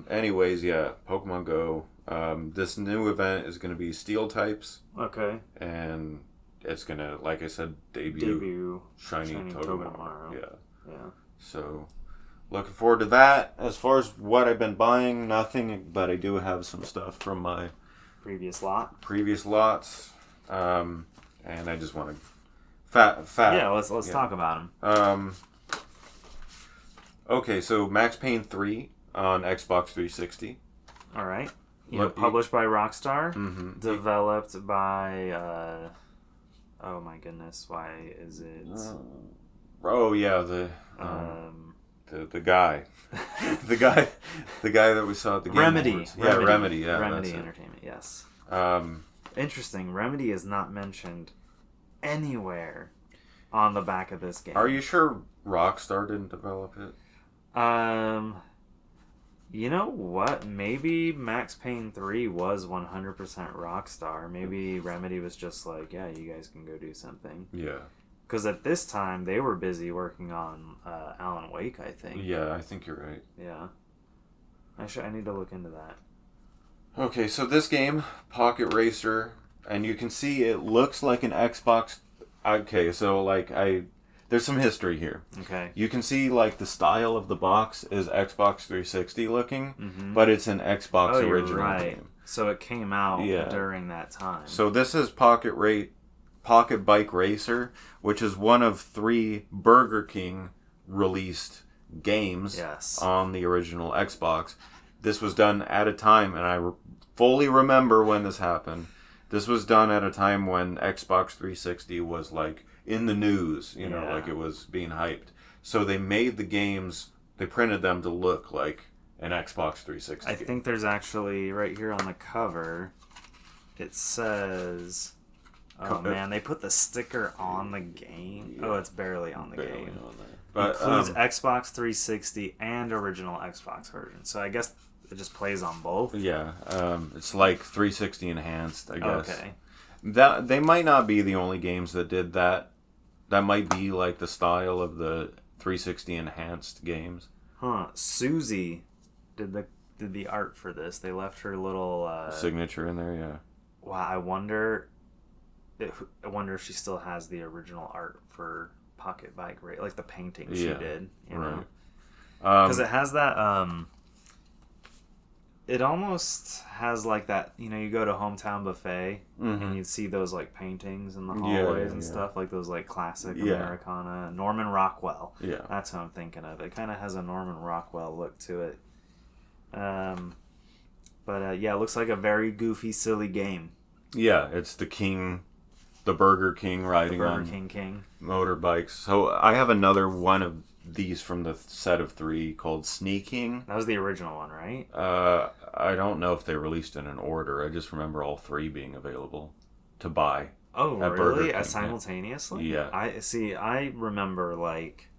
Anyways, yeah, Pokemon Go. This new event is going to be Steel types. Okay. And it's going to, like I said, debut Shiny Togedemaru. Yeah. Yeah. So, looking forward to that. As far as what I've been buying, nothing, but I do have some stuff from my previous lots. And I just want to fat. Yeah, let's talk about them. Okay, so Max Payne 3 on Xbox 360. All right. Published by Rockstar, developed by oh my goodness, why is it? Oh yeah, the guy, the guy that we saw at the Game Remedy. Awards. Yeah, Remedy. Yeah, Remedy Entertainment. Yes. Interesting. Remedy is not mentioned anywhere on the back of this game. Are you sure Rockstar didn't develop it? You know what? Maybe Max Payne 3 was 100% Rockstar. Maybe Remedy was just like, yeah, you guys can go do something. Yeah. Because at this time, they were busy working on Alan Wake, I think. Yeah, I think you're right. Yeah. I need to look into that. Okay, so this game, Pocket Racer, and you can see it looks like an Xbox. Okay, so like there's some history here. Okay. You can see like the style of the box is Xbox 360 looking, but it's an Xbox original game. So it came out during that time. So this is Pocket Bike Racer, which is one of 3 Burger King released games on the original Xbox. This was done at a time, and I fully remember when this happened. This was done at a time when Xbox 360 was like in the news, like it was being hyped. So they made the games, they printed them to look like an Xbox 360 I think there's actually, right here on the cover, it says... Oh man, they put the sticker on the game. Yeah. Oh, it's barely on the game. On there. But, includes Xbox 360 and original Xbox version. So I guess it just plays on both. Yeah, it's like 360 enhanced, I guess. Okay. That they might not be the only games that did that. That might be like the style of the 360 enhanced games. Huh? Susie did the art for this. They left her little signature in there. Yeah. Wow, I wonder if she still has the original art for Pocket Bike Racer, like the painting she did, you know? Because it has that, it almost has like that, you go to Hometown Buffet, and you'd see those like paintings in the hallways and stuff, like those like classic Americana, Norman Rockwell. Yeah. That's what I'm thinking of. It kind of has a Norman Rockwell look to it. But yeah, it looks like a very goofy, silly game. Yeah, it's the Burger King riding on King. motorbikes. So I have another one of these from the set of 3 called Sneaking. That was the original one, right? I don't know if they released in an order. I just remember all 3 being available to buy. Oh, at really? Burger King, Simultaneously? Yeah. I remember like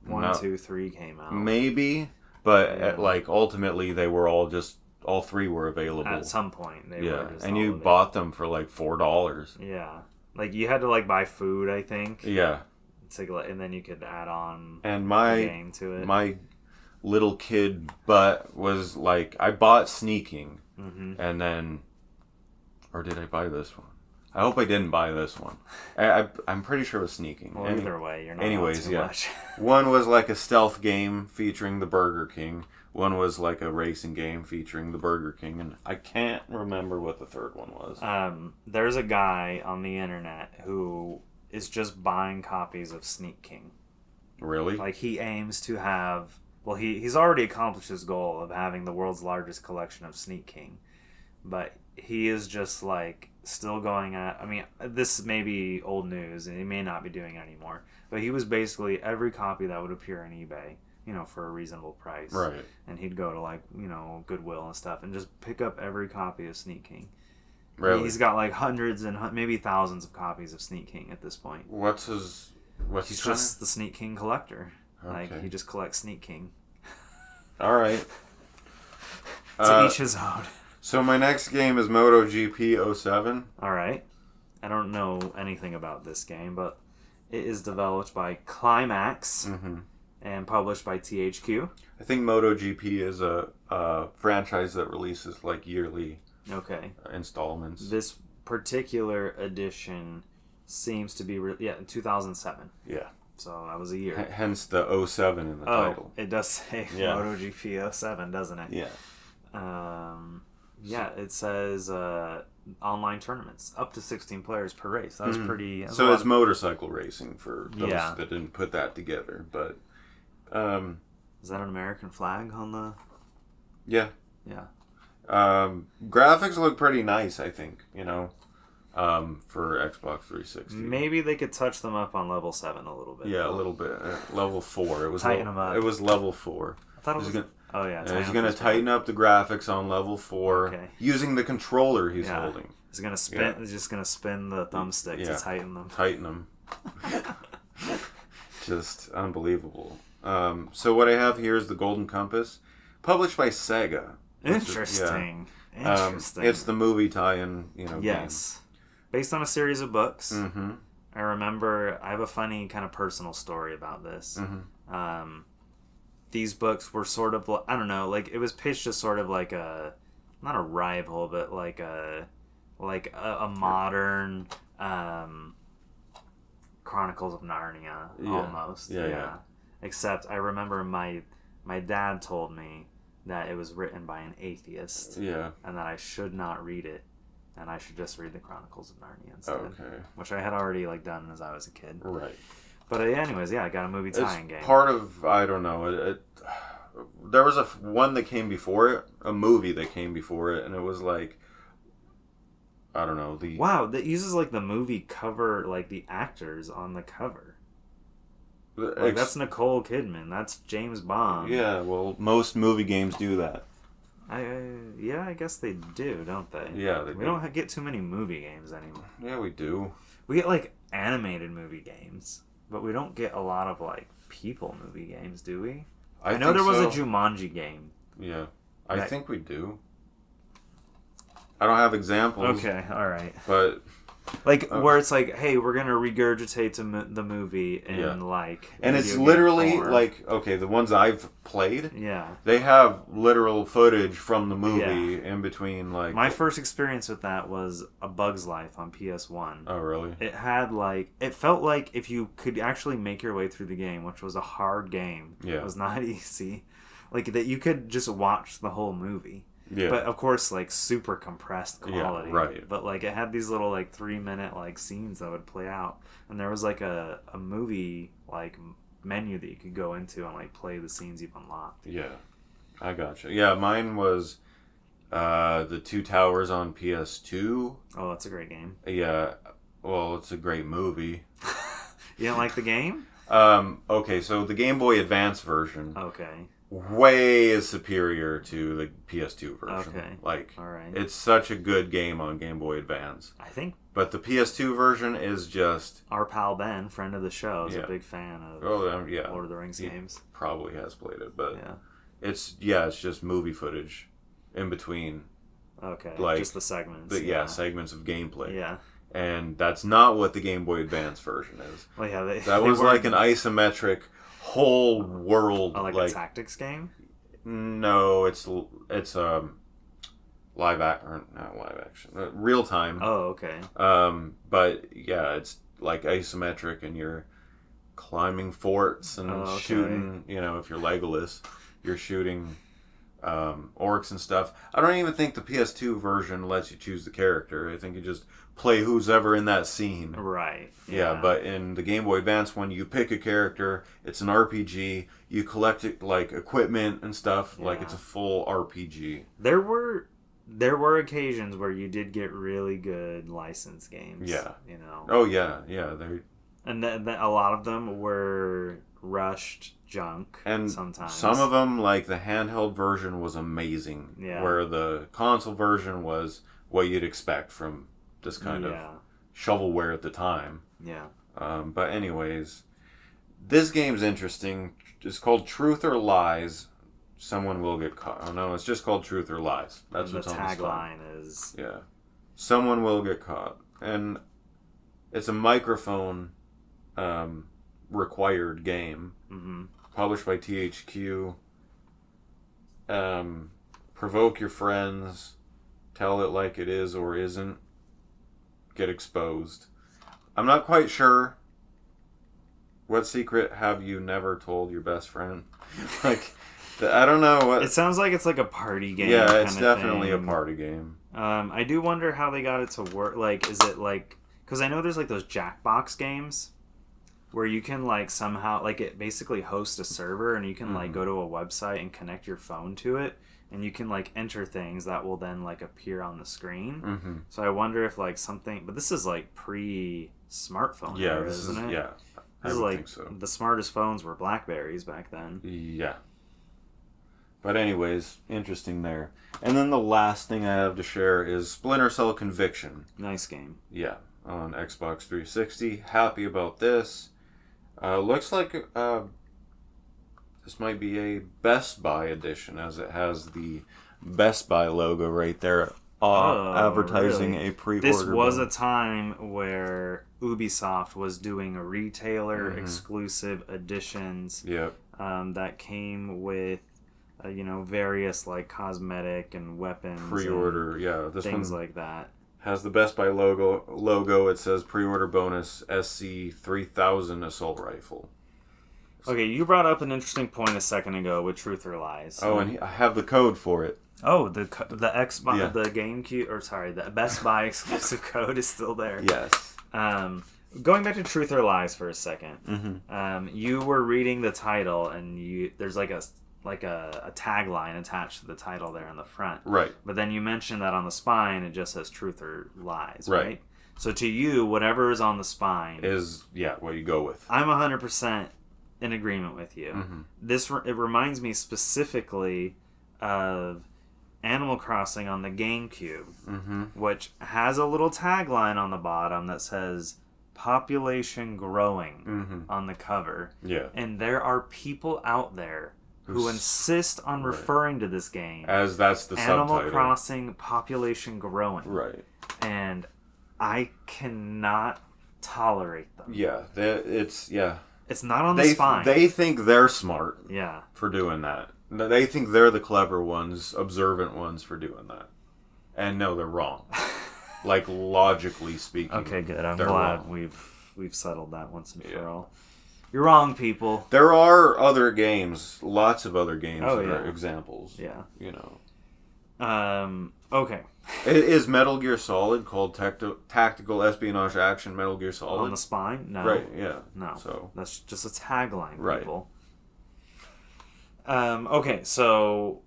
1, 2, 3 came out. Maybe, but like ultimately they were all 3 were available at some point. They were just and all you available. bought them for like $4. Yeah, like you had to like buy food, I think. Yeah, and then you could add on and the game to it. My little kid butt was like, I bought Sneaking, and then, or did I buy this one? I hope I didn't buy this one. I'm pretty sure it was Sneaking. Well, either way, you're not anyways, too much. One was like a stealth game featuring the Burger King. One was like a racing game featuring the Burger King, and I can't remember what the third one was. There's a guy on the internet who is just buying copies of Sneak King. Really? Like, he aims to have... Well, he's already accomplished his goal of having the world's largest collection of Sneak King. But he is just, like, still going at... I mean, this may be old news, and he may not be doing it anymore. But he was basically every copy that would appear on eBay, for a reasonable price. Right. And he'd go to, like, Goodwill and stuff and just pick up every copy of Sneak King. Really? He's got, like, hundreds and maybe thousands of copies of Sneak King at this point. He's just the Sneak King collector. Okay. Like, he just collects Sneak King. All right. To each his own. So my next game is MotoGP 07. All right. I don't know anything about this game, but it is developed by Climax and published by THQ. I think MotoGP is a franchise that releases like yearly installments. This particular edition seems to be in 2007. Yeah. So that was a year. Hence the 07 in the title. It does say MotoGP 07, doesn't it? Yeah. Yeah, it says online tournaments, up to 16 players per race. That was pretty... So it's motorcycle racing for those that didn't put that together. But is that an American flag on the... Yeah. Yeah. Graphics look pretty nice, I think, for Xbox 360. Maybe they could touch them up on level 7 a little bit. Yeah, a little bit. Level 4. It was tighten them up. It was level 4. I thought it was... Oh, yeah. He's going to tighten up the graphics on level 4 using the controller he's holding. He's going to spin. He's just going to spin the thumbstick to tighten them. Tighten them. Just unbelievable. So what I have here is the Golden Compass, published by Sega. Interesting. Interesting. It's the movie tie-in, Yes. game. Based on a series of books. I remember, I have a funny kind of personal story about this. These books were sort of, I don't know, like, it was pitched as sort of like a, not a rival, but like a modern Chronicles of Narnia, almost. Yeah. Except I remember my dad told me that it was written by an atheist. Yeah. And that I should not read it. And I should just read the Chronicles of Narnia instead. Okay. Which I had already, like, done as I was a kid. Right. But anyways, I got a movie tie-in game. Part of, I don't know, there was one that came before it, a movie that came before it, and it was like, I don't know, Wow, that uses, like, the movie cover, like, the actors on the cover. Like, that's Nicole Kidman, that's James Bond. Yeah, well, most movie games do that. I guess they do, don't they? Yeah, we don't get too many movie games anymore. Yeah, we do. We get, like, animated movie games. But we don't get a lot of, like, people movie games, do we? I know there was a Jumanji game. Yeah. I think we do. I don't have examples. Okay, alright. But... Like, where it's like, hey, we're going to regurgitate the movie in, like... And it's literally, like, okay, the ones I've played, they have literal footage from the movie in between, like... My first experience with that was A Bug's Life on PS1. Oh, really? It had, like... It felt like if you could actually make your way through the game, which was a hard game. Yeah. It was not easy. Like, that you could just watch the whole movie. Yeah. But, of course, like, super compressed quality. Yeah, right. But, like, it had these little, like, 3-minute, like, scenes that would play out. And there was, like, a movie, like, menu that you could go into and, like, play the scenes you've unlocked. Yeah. I gotcha. Yeah, mine was The Two Towers on PS2. Oh, that's a great game. Yeah. Well, it's a great movie. You didn't like the game? Okay, so the Game Boy Advance version. Okay. Way is superior to the PS2 version. Okay. Like, all right. It's such a good game on Game Boy Advance. I think. But the PS2 version is just... Our pal Ben, friend of the show, is a big fan of Lord of the Rings games. Probably has played it, but yeah. It's just movie footage in between. Okay. Like, just the segments. But segments of gameplay. Yeah. And that's not what the Game Boy Advance version is. Well, yeah, that was like an isometric whole world, like a tactics game. No, it's not live action, real time. Oh, okay. But yeah, it's like isometric, and you're climbing forts and shooting. You know, if you're Legolas, you're shooting orcs and stuff. I don't even think the PS2 version lets you choose the character. I think you just play who's ever in that scene. Right. Yeah, but in the Game Boy Advance, when you pick a character, it's an RPG. You collect it, like equipment and stuff. Yeah. Like it's a full RPG. There were occasions where you did get really good licensed games. Yeah. You know. Oh yeah. And a lot of them were rushed junk. And sometimes some of them, like the handheld version, was amazing. Yeah. Where the console version was what you'd expect from this kind of shovelware at the time. Yeah. But anyways, this game's interesting. It's called Truth or Lies. Someone will get caught. Oh no, it's just called Truth or Lies. That's what's on the tagline is. Yeah. Someone will get caught. And it's a microphone required game. Mm-hmm. Published by THQ. Provoke your friends. Tell it like it is or isn't. Get exposed. I'm not quite sure. What secret have you never told your best friend? I don't know what. It sounds like it's like a party game. Yeah, it's definitely a party game. I do wonder how they got it to work. Like, is it like, because I know there's like those Jackbox games where you can like somehow like it basically hosts a server and you can like go to a website and connect your phone to it. And you can, like, enter things that will then, like, appear on the screen. Mm-hmm. So I wonder if, like, something... But this is, like, pre-smartphone era, isn't it? Yeah, I would think so. The smartest phones were BlackBerries back then. Yeah. But anyways, interesting there. And then the last thing I have to share is Splinter Cell Conviction. Nice game. Yeah, on Xbox 360. Happy about this. Looks like... this might be a Best Buy edition, as it has the Best Buy logo right there, advertising a pre-order. This was a time where Ubisoft was doing a retailer exclusive editions. Yep. That came with, various like cosmetic and weapons. Pre-order, this things like that. Has the Best Buy logo. It says pre-order bonus SC3000 assault rifle. Okay, you brought up an interesting point a second ago with Truth or Lies. Oh, and I have the code for it. Oh, the Xbox, the GameCube, the Best Buy exclusive code is still there. Yes. Going back to Truth or Lies for a second, you were reading the title, and there's like a tagline attached to the title there on the front. Right. But then you mentioned that on the spine it just says Truth or Lies, right? So to you, whatever is on the spine is what you go with. I'm 100% in agreement with you. It reminds me specifically of Animal Crossing on the GameCube, which has a little tagline on the bottom that says population growing on the cover. Yeah. And there are people out there who insist on referring to this game as that's the Animal subtitle. Crossing population growing. Right. And I cannot tolerate them. Yeah, it's not on the spine. They think they're smart. Yeah. For doing that. They think they're the clever ones, observant ones for doing that. And no, they're wrong. Like logically speaking. Okay, good. I'm glad we've settled that once and for all. You're wrong, people. There are other games, lots of other games that are examples. Yeah. Okay. Is Metal Gear Solid called Tactical Espionage Action Metal Gear Solid? On the spine? No. Right, yeah. No. So that's just a tagline, right. people. Okay, so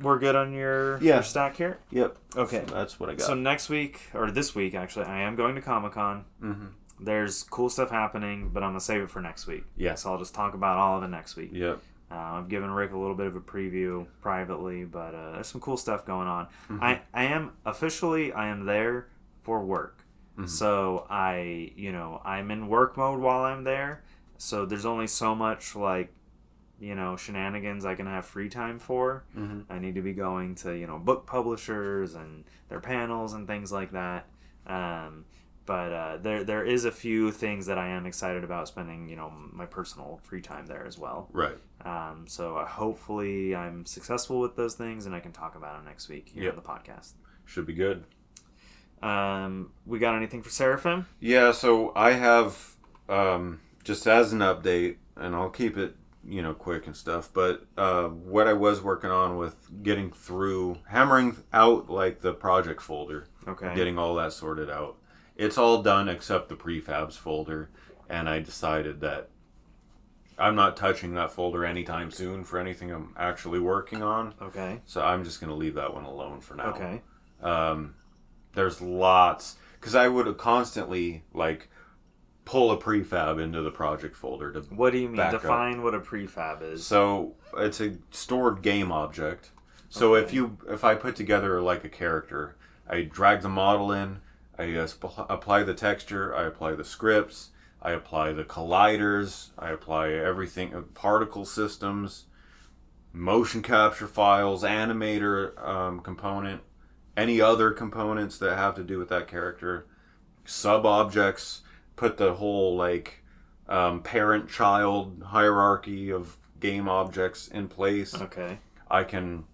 we're good on your stack here? Yep. Okay. So that's what I got. So next week, or this week actually, I am going to Comic-Con. Mm-hmm. There's cool stuff happening, but I'm going to save it for next week. Yeah. So I'll just talk about all of it next week. Yep. I've given Rick a little bit of a preview privately, but there's some cool stuff going on. Mm-hmm. I am there for work. Mm-hmm. So I'm in work mode while I'm there. So there's only so much shenanigans I can have free time for. Mm-hmm. I need to be going to, book publishers and their panels and things like that. But there is a few things that I am excited about spending, my personal free time there as well. Right. So hopefully I'm successful with those things and I can talk about them next week here on the podcast. Should be good. We got anything for Seraphim? Yeah, so I have, just as an update, and I'll keep it, quick and stuff, but what I was working on with hammering out, the project folder. Okay. Getting all that sorted out. It's all done except the prefabs folder, and I decided that I'm not touching that folder anytime soon for anything I'm actually working on. Okay. So I'm just going to leave that one alone for now. Okay. There's lots, because I would constantly, pull a prefab into the project folder to What do you mean? Define up. what a prefab is. So it's a stored game object. So if I put together a character, I drag the model in, I apply the texture, I apply the scripts, I apply the colliders, I apply everything, particle systems, motion capture files, animator component, any other components that have to do with that character, sub-objects, put the whole parent-child hierarchy of game objects in place. Okay. I can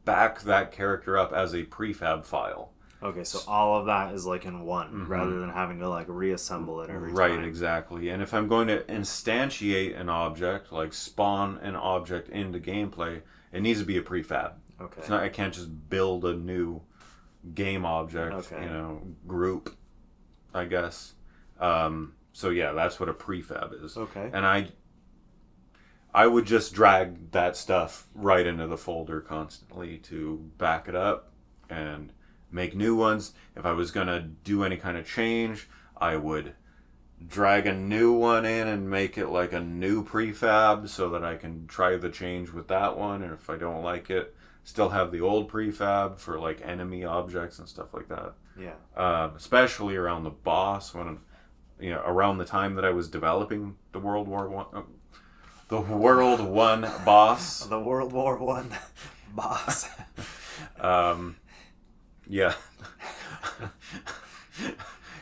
back that character up as a prefab file. Okay, so all of that is in one, rather than having to reassemble it every time. Right, exactly. And if I'm going to instantiate an object, spawn an object into gameplay, it needs to be a prefab. Okay. I can't just build a new game object, group, I guess. So yeah, that's what a prefab is. Okay. And I would just drag that stuff right into the folder constantly to back it up and make new ones. If I was going to do any kind of change, I would drag a new one in and make it a new prefab so that I can try the change with that one. And if I don't like it, still have the old prefab for enemy objects and stuff like that. Yeah. Especially around the boss, when around the time that I was developing the World War One boss. The World War One boss. Yeah.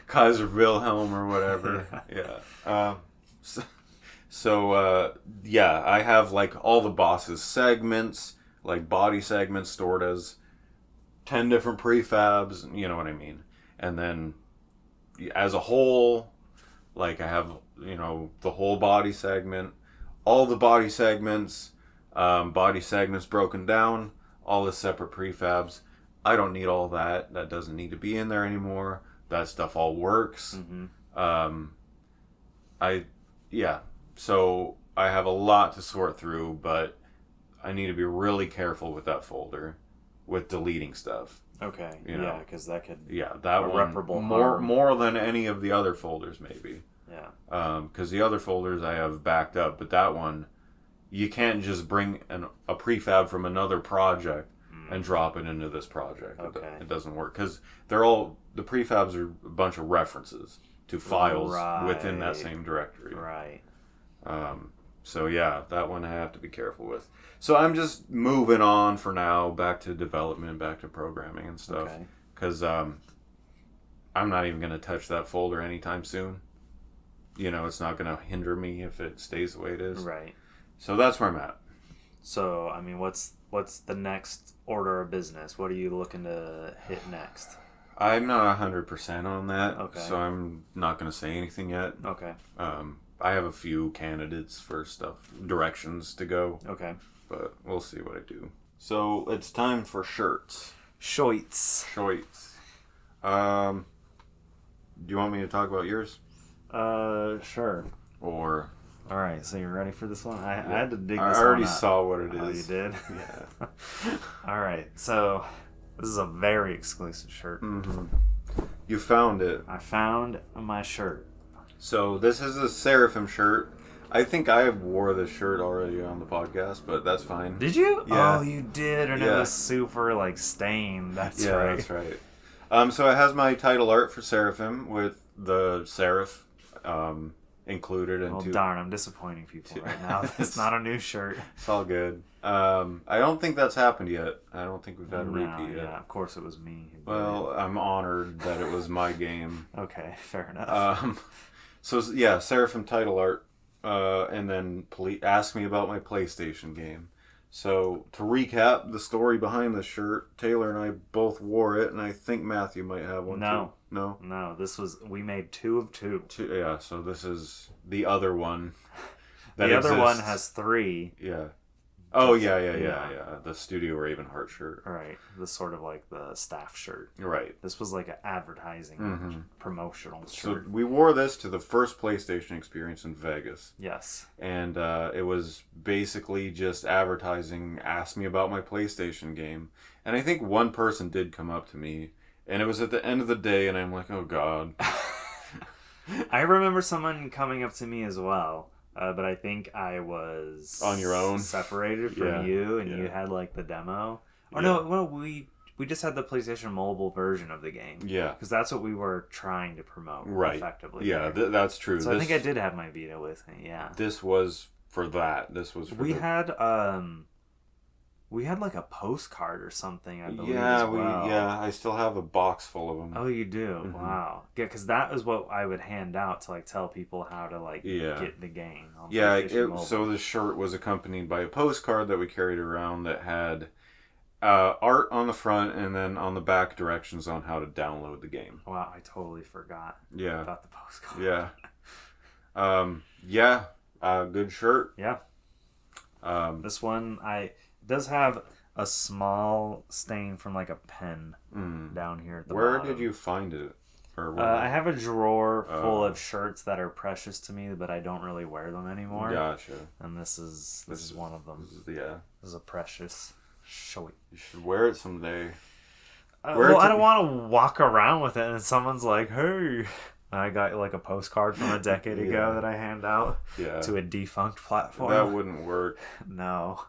Kaiser Wilhelm or whatever. Yeah. Yeah, I have all the boss's segments, body segments stored as 10 different prefabs, you know what I mean? And then as a whole, I have, the whole body segment, all the body segments broken down, all the separate prefabs. I don't need all that. That doesn't need to be in there anymore. That stuff all works. Mm-hmm. So I have a lot to sort through, but I need to be really careful with that folder, with deleting stuff. Okay. Yeah, because that could that irreparable one more than any of the other folders maybe. Yeah. Because the other folders I have backed up, but that one, you can't just bring a prefab from another project and drop it into this project. Okay. It doesn't work because the prefabs are a bunch of references to files within that same directory. Right. So yeah, that one I have to be careful with. So I'm just moving on for now, back to development, back to programming and stuff. Because I'm not even going to touch that folder anytime soon. It's not going to hinder me if it stays the way it is. Right. So that's where I'm at. So, I mean, what's the next order of business? What are you looking to hit next? I'm not 100% on that. Okay. So I'm not going to say anything yet. Okay. I have a few candidates for directions to go. Okay. But we'll see what I do. So it's time for shirts. Shoits. Do you want me to talk about yours? Sure. Or All right, so you're ready for this one? I had to dig this one I already up. saw what it is. Oh, you did? Yeah. All right, so this is a very exclusive shirt. Mm-hmm. You found it. I found my shirt. So this is a Seraphim shirt. I think I wore this shirt already on the podcast, but that's fine. Did you? Yeah. Oh, you did, and it was super like stained. That's right. That's right. So it has my title art for Seraphim with the seraph included. Oh darn, I'm disappointing people right now. It's not a new shirt. It's all good. I don't think that's happened yet. I don't think we've had a repeat yet. Yeah, of course it was me. Well, I'm honored that it was my game. Okay, fair enough. So yeah, Seraphim title art, and then ask me about my PlayStation game. So to recap the story behind this shirt, Taylor and I both wore it, and I think Matthew might have one too. No, we made 2 of 2. Yeah, so this is the other one. The other one has 3. Yeah. Oh, yeah. The Studio Ravenheart shirt. Right. The sort of like the staff shirt. Right. This was like an advertising promotional shirt. So we wore this to the first PlayStation experience in Vegas. Yes. And it was basically just advertising, ask me about my PlayStation game. And I think one person did come up to me, and it was at the end of the day, and I'm like, oh, God. I remember someone coming up to me as well. But I think I was on your own, separated from you, and you had like the demo. Or no, well, we just had the PlayStation Mobile version of the game. Yeah, because that's what we were trying to promote, effectively. Yeah, that's true. So I think I did have my Vita with me. Yeah, this was for that. This was for we had like a postcard or something, I believe. Yeah, I still have a box full of them. Oh, you do? Mm-hmm. Wow. Yeah, because that was what I would hand out to like tell people how to like get the game. So the shirt was accompanied by a postcard that we carried around that had art on the front and then on the back directions on how to download the game. Wow, I totally forgot. About the postcard. Good shirt. Yeah. This one does have a small stain from like a pen down here at the bottom. Where did you find it? I have a drawer full of shirts that are precious to me, but I don't really wear them anymore. Gotcha. And this is one of them. This is a precious shirt. You should wear it someday. I don't want to walk around with it and someone's like, hey. I got like a postcard from a decade ago that I hand out to a defunct platform. That wouldn't work. No.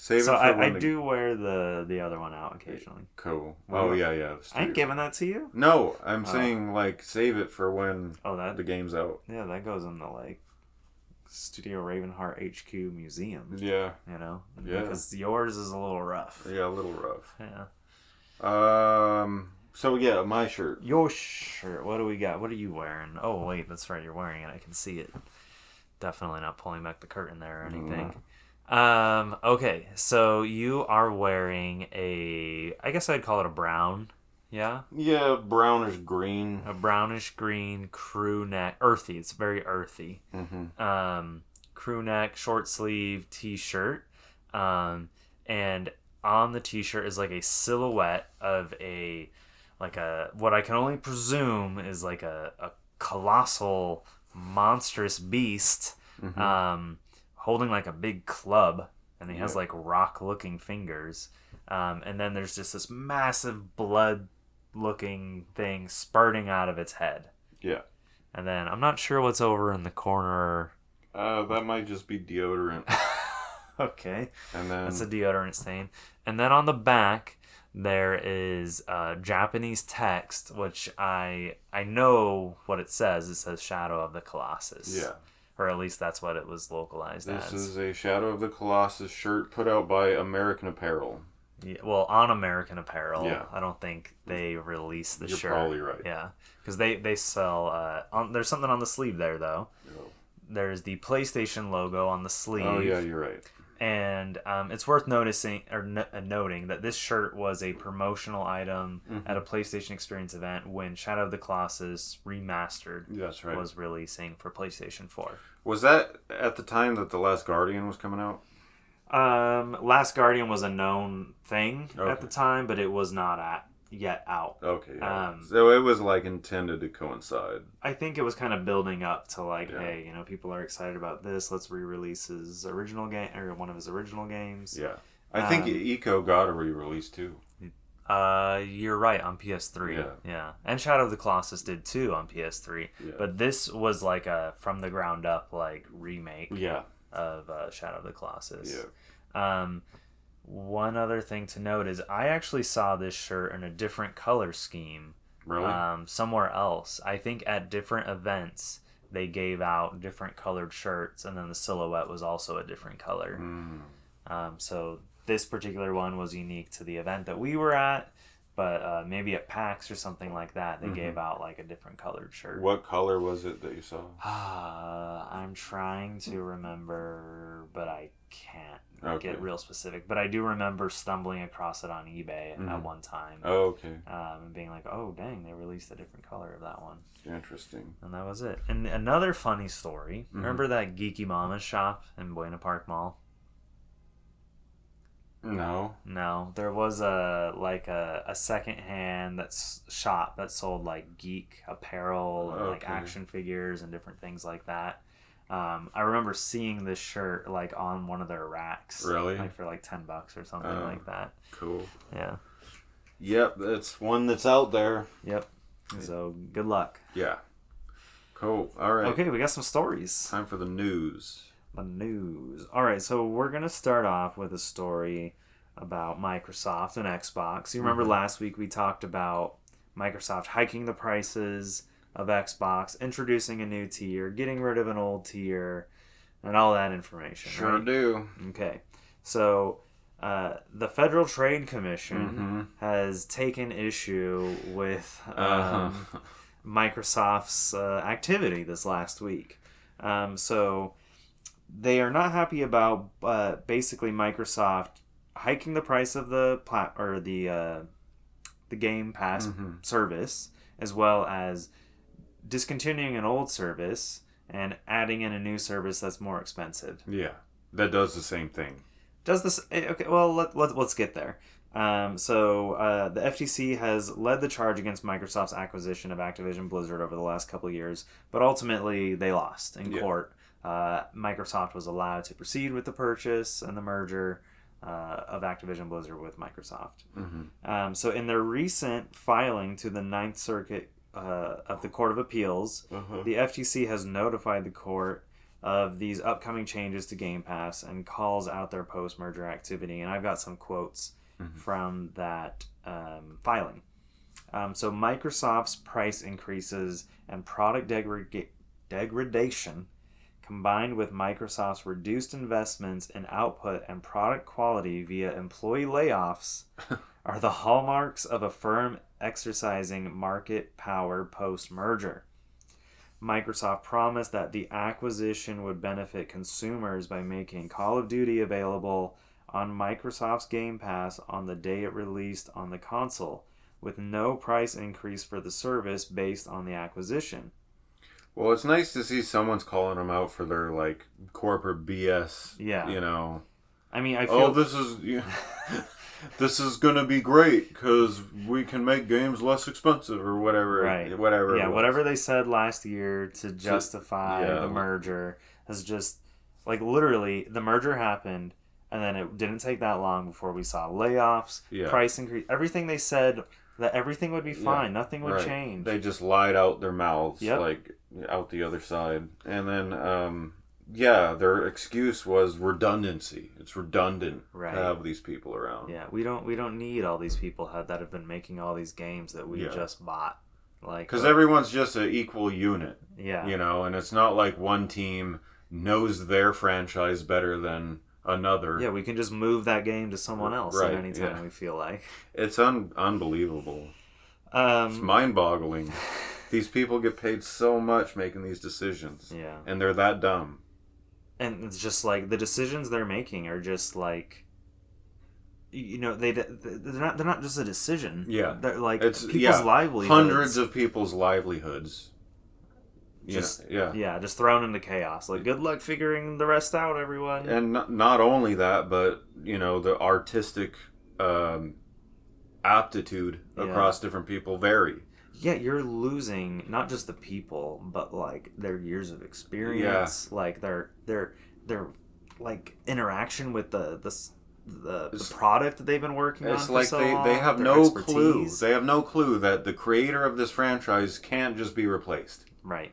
Save so it for I do wear the other one out occasionally. Cool. I ain't giving that to you. No, I'm saying like save it for when the game's out. Yeah, that goes in the like Studio Ravenheart HQ museum. Yeah. You know? Yeah. Because yours is a little rough. Yeah, a little rough. Yeah. So yeah, my shirt. Your shirt. What do we got? What are you wearing? Oh wait, that's right. You're wearing it. I can see it. Definitely not pulling back the curtain there or anything. Okay, so you are wearing I guess I'd call it a brown, yeah? Yeah, brownish green. A brownish green crew neck, earthy, it's very earthy. Crew neck, short sleeve t-shirt, and on the t-shirt is like a silhouette of what I can only presume is like a colossal, monstrous beast, holding like a big club, and he has like rock-looking fingers, and then there's just this massive blood-looking thing spurting out of its head. Yeah. And then I'm not sure what's over in the corner. That might just be deodorant. Okay. And then that's a deodorant stain. And then on the back there is Japanese text, which I know what it says. It says Shadow of the Colossus. Yeah. Or at least that's what it was localized as. This is a Shadow of the Colossus shirt put out by American Apparel. Yeah, well, on American Apparel. Yeah. I don't think they release the shirt. You're probably right. Yeah. Because they sell... there's something on the sleeve there, though. Oh. There's the PlayStation logo on the sleeve. Oh, yeah, you're right. And it's worth noticing or noting that this shirt was a promotional item at a PlayStation Experience event when Shadow of the Colossus Remastered was releasing for PlayStation 4. Was that at the time that The Last Guardian was coming out? Last Guardian was a known thing at the time, but it was not at yet out. Okay, yeah. So it was like intended to coincide. I think it was kind of building up to like, hey, you know, people are excited about this. Let's re-release his original game or one of his original games. Yeah, I think Eco got a re-release too. You're right, on PS3. Yeah. And Shadow of the Colossus did too on PS3. Yeah. But this was like a from the ground up like remake. Of Shadow of the Colossus. Yeah. One other thing to note is I actually saw this shirt in a different color scheme. Really? Somewhere else. I think at different events they gave out different colored shirts, and then the silhouette was also a different color. So this particular one was unique to the event that we were at, but maybe at PAX or something like that, they gave out like a different colored shirt. What color was it that you saw? I'm trying to remember, but I can't get real specific. But I do remember stumbling across it on eBay at one time. Oh, okay. And being like, oh, dang, they released a different color of that one. Interesting. And that was it. And another funny story. Remember that Geeky Mama's shop in Buena Park Mall? No, there was a secondhand shop that sold like geek apparel and like action figures and different things like that. I remember seeing this shirt like on one of their racks, really, like for like $10 or something like that. Cool. Yeah. Yep, that's one that's out there. Yep. So good luck. Yeah. Cool. All right. Okay, we got some stories. Time for the news. The news. All right, so we're going to start off with a story about Microsoft and Xbox. You remember last week we talked about Microsoft hiking the prices of Xbox, introducing a new tier, getting rid of an old tier, and all that information. Sure right? do. Okay, so the Federal Trade Commission has taken issue with Microsoft's activity this last week. So they are not happy about basically Microsoft hiking the price of the Game Pass service, as well as discontinuing an old service and adding in a new service that's more expensive. Yeah, that does the same thing. Does this? Okay, well let's get there. So the FTC has led the charge against Microsoft's acquisition of Activision Blizzard over the last couple of years, but ultimately they lost in court. Microsoft was allowed to proceed with the purchase and the merger of Activision Blizzard with Microsoft. So in their recent filing to the Ninth Circuit of the Court of Appeals, the FTC has notified the court of these upcoming changes to Game Pass and calls out their post-merger activity. And I've got some quotes from that filing. So Microsoft's price increases and product degradation, combined with Microsoft's reduced investments in output and product quality via employee layoffs, are the hallmarks of a firm exercising market power post-merger. Microsoft promised that the acquisition would benefit consumers by making Call of Duty available on Microsoft's Game Pass on the day it released on the console, with no price increase for the service based on the acquisition. Well, it's nice to see someone's calling them out for their like corporate BS. Yeah, you know. I mean, I feel this is gonna be great because we can make games less expensive or whatever. Right. Whatever. Yeah, whatever they said last year to justify the merger has just like literally the merger happened, and then it didn't take that long before we saw layoffs, price increase, everything they said. That everything would be fine, nothing would change. They just lied out their mouths, like out the other side. And then, their excuse was redundancy. It's redundant to have these people around. Yeah, we don't need all these people that have been making all these games that we just bought. Like, because everyone's just an equal unit. Yeah, you know, and it's not like one team knows their franchise better than another. Yeah, we can just move that game to someone else at any time we feel like. It's unbelievable. It's mind-boggling. These people get paid so much making these decisions. Yeah. And they're that dumb. And it's just like the decisions they're making are just like, you know, they're not just a decision. Yeah. They're like people's livelihoods. Hundreds of people's livelihoods. Just just thrown into chaos. Like, good luck figuring the rest out, everyone. And not only that, but you know, the artistic aptitude across different people vary. Yeah, you're losing not just the people, but like their years of experience, like their like interaction with the product that they've been working on for so long. They have their no expertise. clue. They have no clue that the creator of this franchise can't just be replaced. Right.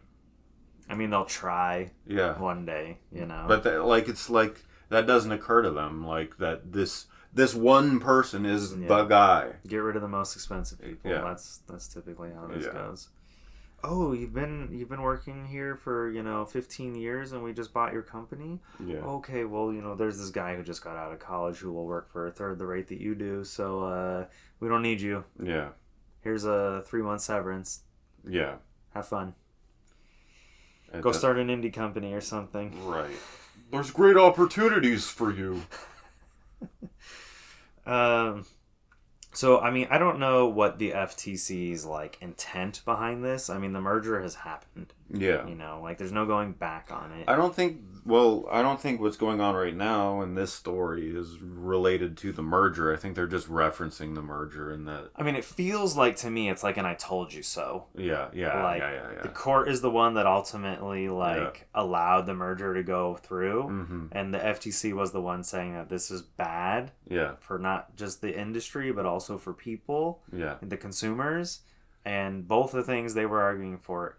I mean, they'll try. Yeah. One day, you know. But it's like that doesn't occur to them. Like that this one person is the guy. Get rid of the most expensive people. Yeah. That's typically how this goes. Oh, you've been working here for 15 years, and we just bought your company. Yeah. Okay, well there's this guy who just got out of college who will work for a third the rate that you do, so we don't need you. Yeah. Here's a 3-month severance. Yeah. Have fun. Go start an indie company or something. Right. There's great opportunities for you. So, I mean, I don't know what the FTC's, like, intent behind this. I mean, the merger has happened. Yeah. Like, there's no going back on it. I don't think what's going on right now in this story is related to the merger. I think they're just referencing the merger and that... I mean, it feels like, to me, it's like an I told you so. Yeah. Like, the court is the one that ultimately, allowed the merger to go through. Mm-hmm. And the FTC was the one saying that this is bad. Yeah. For not just the industry, but also for people. Yeah. And the consumers. And both the things they were arguing for...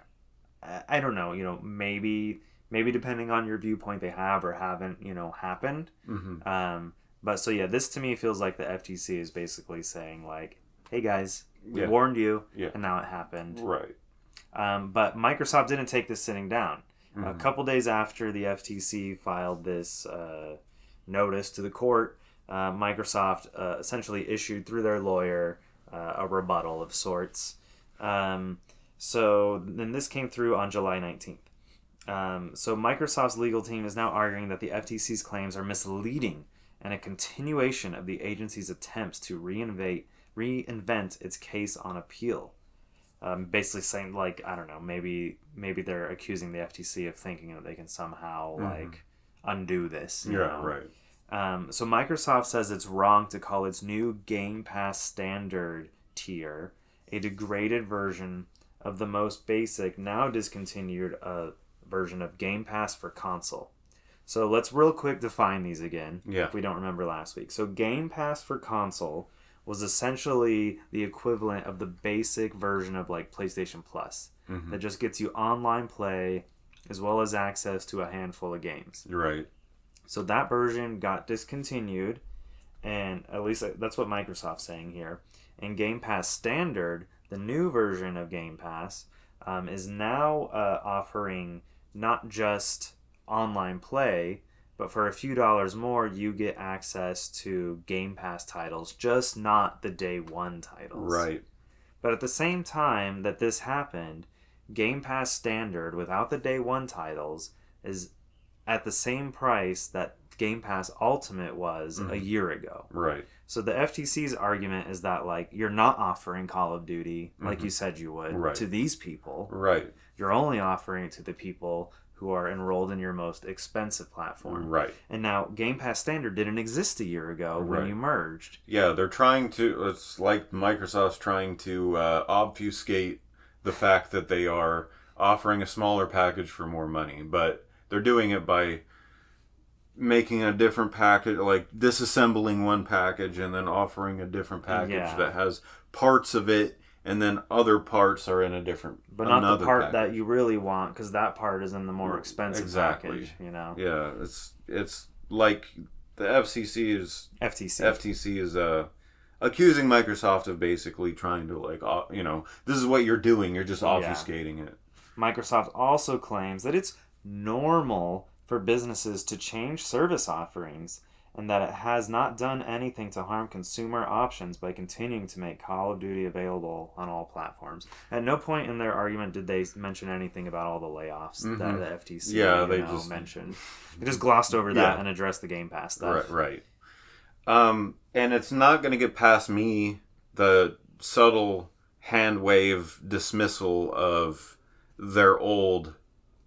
I don't know, maybe depending on your viewpoint, they have or haven't, happened. Mm-hmm. But so, this to me feels like the FTC is basically saying, like, hey, guys, we warned you, and now it happened. Right. But Microsoft didn't take this sitting down. Mm-hmm. A couple days after the FTC filed this notice to the court, Microsoft essentially issued through their lawyer a rebuttal of sorts. So then this came through on July 19th. So Microsoft's legal team is now arguing that the FTC's claims are misleading and a continuation of the agency's attempts to reinvent its case on appeal. Basically saying, like, I don't know, maybe they're accusing the FTC of thinking that they can somehow, like, undo this. You know? Right. So Microsoft says it's wrong to call its new Game Pass standard tier a degraded version of the most basic, now discontinued version of Game Pass for console. So let's real quick define these again, if we don't remember last week. So Game Pass for console was essentially the equivalent of the basic version of like PlayStation Plus. Mm-hmm. That just gets you online play as well as access to a handful of games. Right. So that version got discontinued, and at least that's what Microsoft's saying here. And Game Pass Standard, the new version of Game Pass, is now offering not just online play, but for a few dollars more, you get access to Game Pass titles, just not the day one titles. Right. But at the same time that this happened, Game Pass Standard, without the day one titles, is at the same price that Game Pass Ultimate was a year ago. Right. So the FTC's argument is that, like, you're not offering Call of Duty like you said you would to these people. Right. You're only offering it to the people who are enrolled in your most expensive platform. Right. And now Game Pass Standard didn't exist a year ago when you merged. Yeah, they're trying to, it's like Microsoft's trying to obfuscate the fact that they are offering a smaller package for more money, but they're doing it by making a different package, like disassembling one package and then offering a different package that has parts of it, and then other parts are in a different, but not the part that you really want, because that part is in the more expensive package. You know. Yeah, it's like the FTC is accusing Microsoft of basically trying to, like, this is what you're doing. You're just obfuscating it. Microsoft also claims that it's normal for businesses to change service offerings, and that it has not done anything to harm consumer options by continuing to make Call of Duty available on all platforms. At no point in their argument did they mention anything about all the layoffs that the FTC just mentioned. They just glossed over that and addressed the Game Pass stuff. Right. And it's not going to get past me, the subtle hand wave dismissal of their old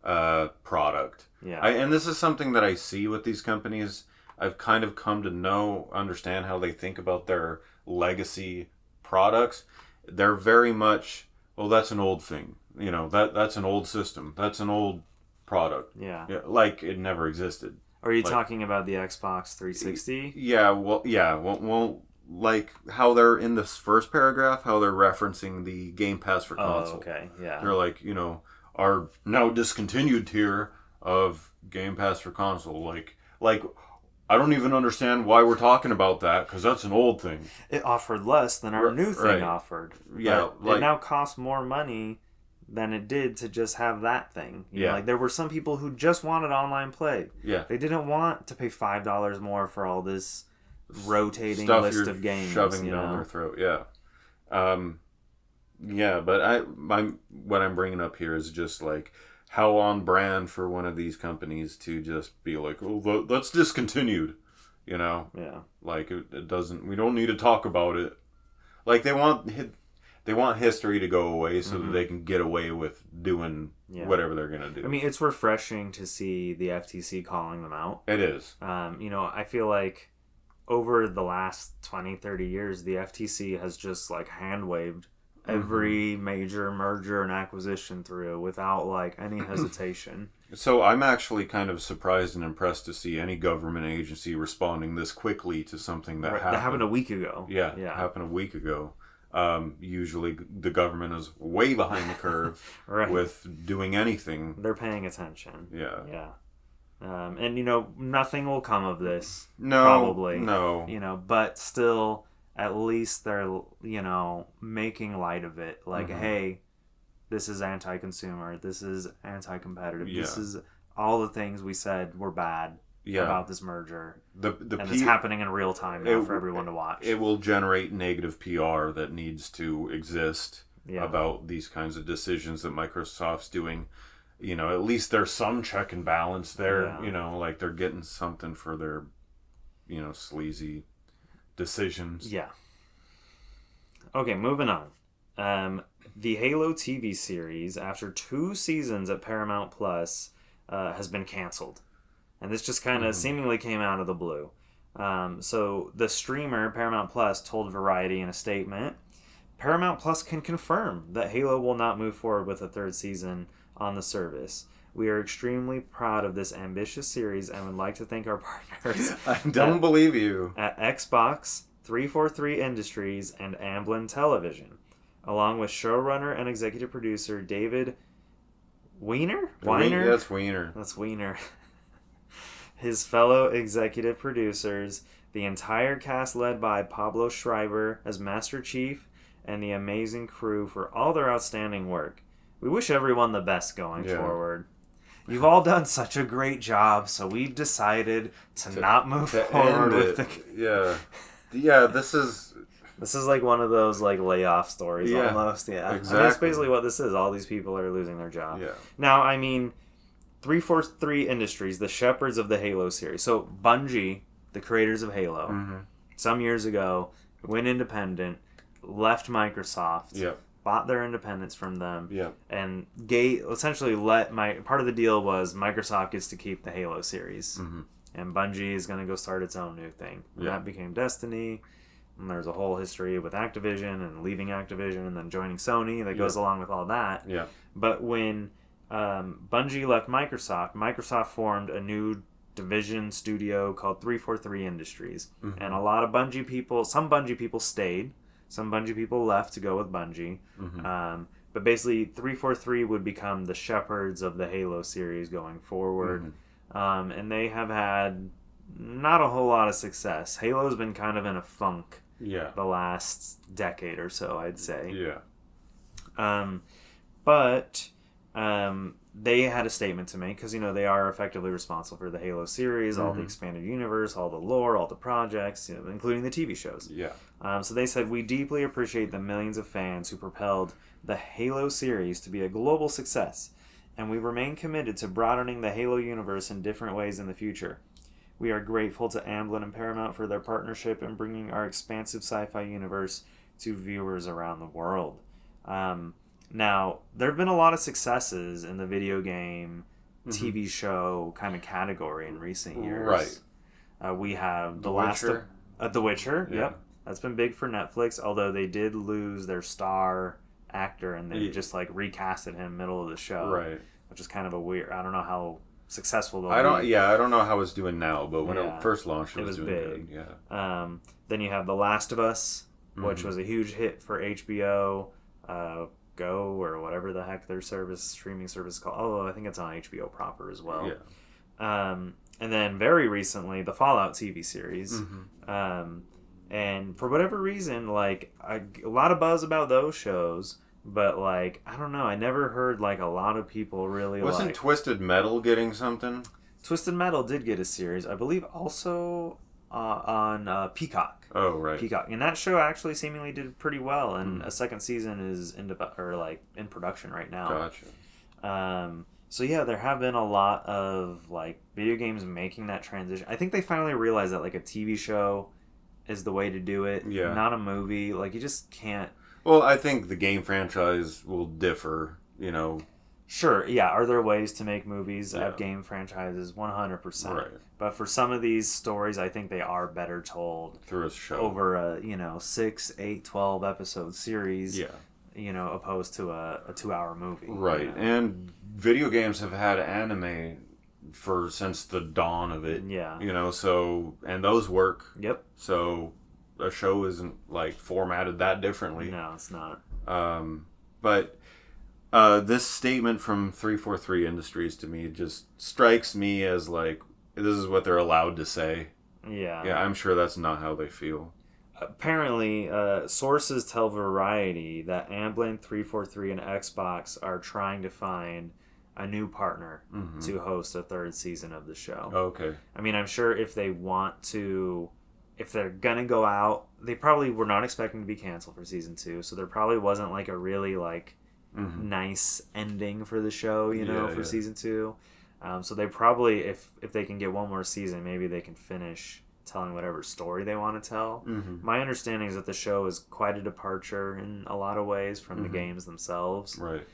product. Yeah. And this is something that I see with these companies. I've kind of come to understand how they think about their legacy products, they're very much, well, that's an old thing. You know, that's an old system. That's an old product. Yeah. Like it never existed. Are you talking about the Xbox 360? Yeah, well, like how they're in this first paragraph, how they're referencing the Game Pass for console. Oh, okay, yeah. They're like, you know, our now discontinued tier of Game Pass for console. Like I don't even understand why we're talking about that, because that's an old thing. It offered less than our new thing offered. Yeah, but it now costs more money than it did to just have that thing. You know, like there were some people who just wanted online play. Yeah. They didn't want to pay $5 more for all this rotating stuff list you're of games shoving down their throat. But what I'm bringing up here is just like how on brand for one of these companies to just be like, oh, that's discontinued, you know? Yeah. Like it doesn't. We don't need to talk about it. Like they want history to go away so that they can get away with doing whatever they're gonna do. I mean, it's refreshing to see the FTC calling them out. It is. You know, I feel like over the last 20, 30 years, the FTC has just like hand waved every major merger and acquisition through without like any hesitation. So I'm actually kind of surprised and impressed to see any government agency responding this quickly to something that happened. That happened a week ago. Yeah, happened a week ago. Usually the government is way behind the curve with doing anything. They're paying attention. Yeah. And you know, nothing will come of this. No, probably. No. You know, but still, at least they're, you know, making light of it. Like, hey, this is anti-consumer. This is anti-competitive. Yeah. This is all the things we said were bad about this merger. And it's happening in real time now for everyone to watch. It will generate negative PR that needs to exist about these kinds of decisions that Microsoft's doing. You know, at least there's some check and balance there. You know, like they're getting something for their, you know, sleazy decisions. Yeah. Okay, moving on. The Halo TV series, after 2 seasons at Paramount Plus, has been canceled. And this just kind of seemingly came out of the blue. So the streamer, Paramount Plus, told Variety in a statement, Paramount Plus can confirm that Halo will not move forward with a 3rd season on the service. We are extremely proud of this ambitious series and would like to thank our partners. I don't believe you. At Xbox, 343 Industries, and Amblin Television, along with showrunner and executive producer David Weiner? That's Weiner. That's Weiner. His fellow executive producers, the entire cast led by Pablo Schreiber as Master Chief, and the amazing crew for all their outstanding work. We wish everyone the best going forward. You've all done such a great job, so we've decided to not move forward with the... Yeah, this is like one of those like layoff stories almost. Yeah, exactly. I mean, that's basically what this is. All these people are losing their job. Yeah. Now, I mean, 343 Industries, the shepherds of the Halo series. So Bungie, the creators of Halo, some years ago went independent, left Microsoft, bought their independence from them, and essentially part of the deal was Microsoft gets to keep the Halo series, and Bungie is going to go start its own new thing. And that became Destiny, and there's a whole history with Activision and leaving Activision and then joining Sony that goes along with all that. But when Bungie left Microsoft, Microsoft formed a new division studio called 343 Industries, and a lot of Bungie people, some Bungie people stayed. Some Bungie people left to go with Bungie. But basically, 343 would become the shepherds of the Halo series going forward. And they have had not a whole lot of success. Halo's been kind of in a funk the last decade or so, I'd say. But they had a statement to make because, you know, they are effectively responsible for the Halo series, all the expanded universe, all the lore, all the projects, you know, including the TV shows. So they said, we deeply appreciate the millions of fans who propelled the Halo series to be a global success, and we remain committed to broadening the Halo universe in different ways in the future. We are grateful to Amblin and Paramount for their partnership in bringing our expansive sci-fi universe to viewers around the world. Now, there have been a lot of successes in the video game, TV show kind of category in recent years. We have The Witcher. Yep. That's been big for Netflix, although they did lose their star actor and they just like recasted him middle of the show. Right. Which is kind of a weird. I don't know how successful they'll be. I don't know how it's doing now, but when it first launched, it was doing big. Good. Yeah. Then you have The Last of Us, which was a huge hit for HBO Go or whatever the heck their streaming service is called. Oh, I think it's on HBO proper as well. Yeah. And then very recently, the Fallout TV series. And for whatever reason, like a lot of buzz about those shows. But, like, I don't know. I never heard, like, a lot of people really Wasn't Twisted Metal getting something? Twisted Metal did get a series. I believe also on Peacock. Oh, right. Peacock. And that show actually seemingly did pretty well. And a second season is in production right now. Gotcha. So, yeah, there have been a lot of, like, video games making that transition. I think they finally realized that, like, a TV show is the way to do it. Yeah. Not a movie. Like, you just can't. Well, I think the game franchise will differ, you know. Sure, yeah. Are there ways to make movies of game franchises? 100%. Right. But for some of these stories, I think they are better told through a show over a 6, 8, 12 episode series. Yeah. Opposed to a 2-hour movie. Right, and video games have had anime since the dawn of it. Yeah. So and those work. Yep. So a show isn't like formatted that differently. No, it's not. But this statement from 343 Industries to me just strikes me as like this is what they're allowed to say. Yeah. Yeah, I'm sure that's not how they feel. Apparently, sources tell Variety that Amblin 343 and Xbox are trying to find a new partner to host a third season of the show. Okay. I mean, I'm sure if they want to. If they're gonna go out, they probably were not expecting to be canceled for season 2, so there probably wasn't like a really like nice ending for the show, for season 2. So they probably, if they can get one more season, maybe they can finish telling whatever story they want to tell. My understanding is that the show is quite a departure in a lot of ways from the games themselves. Right.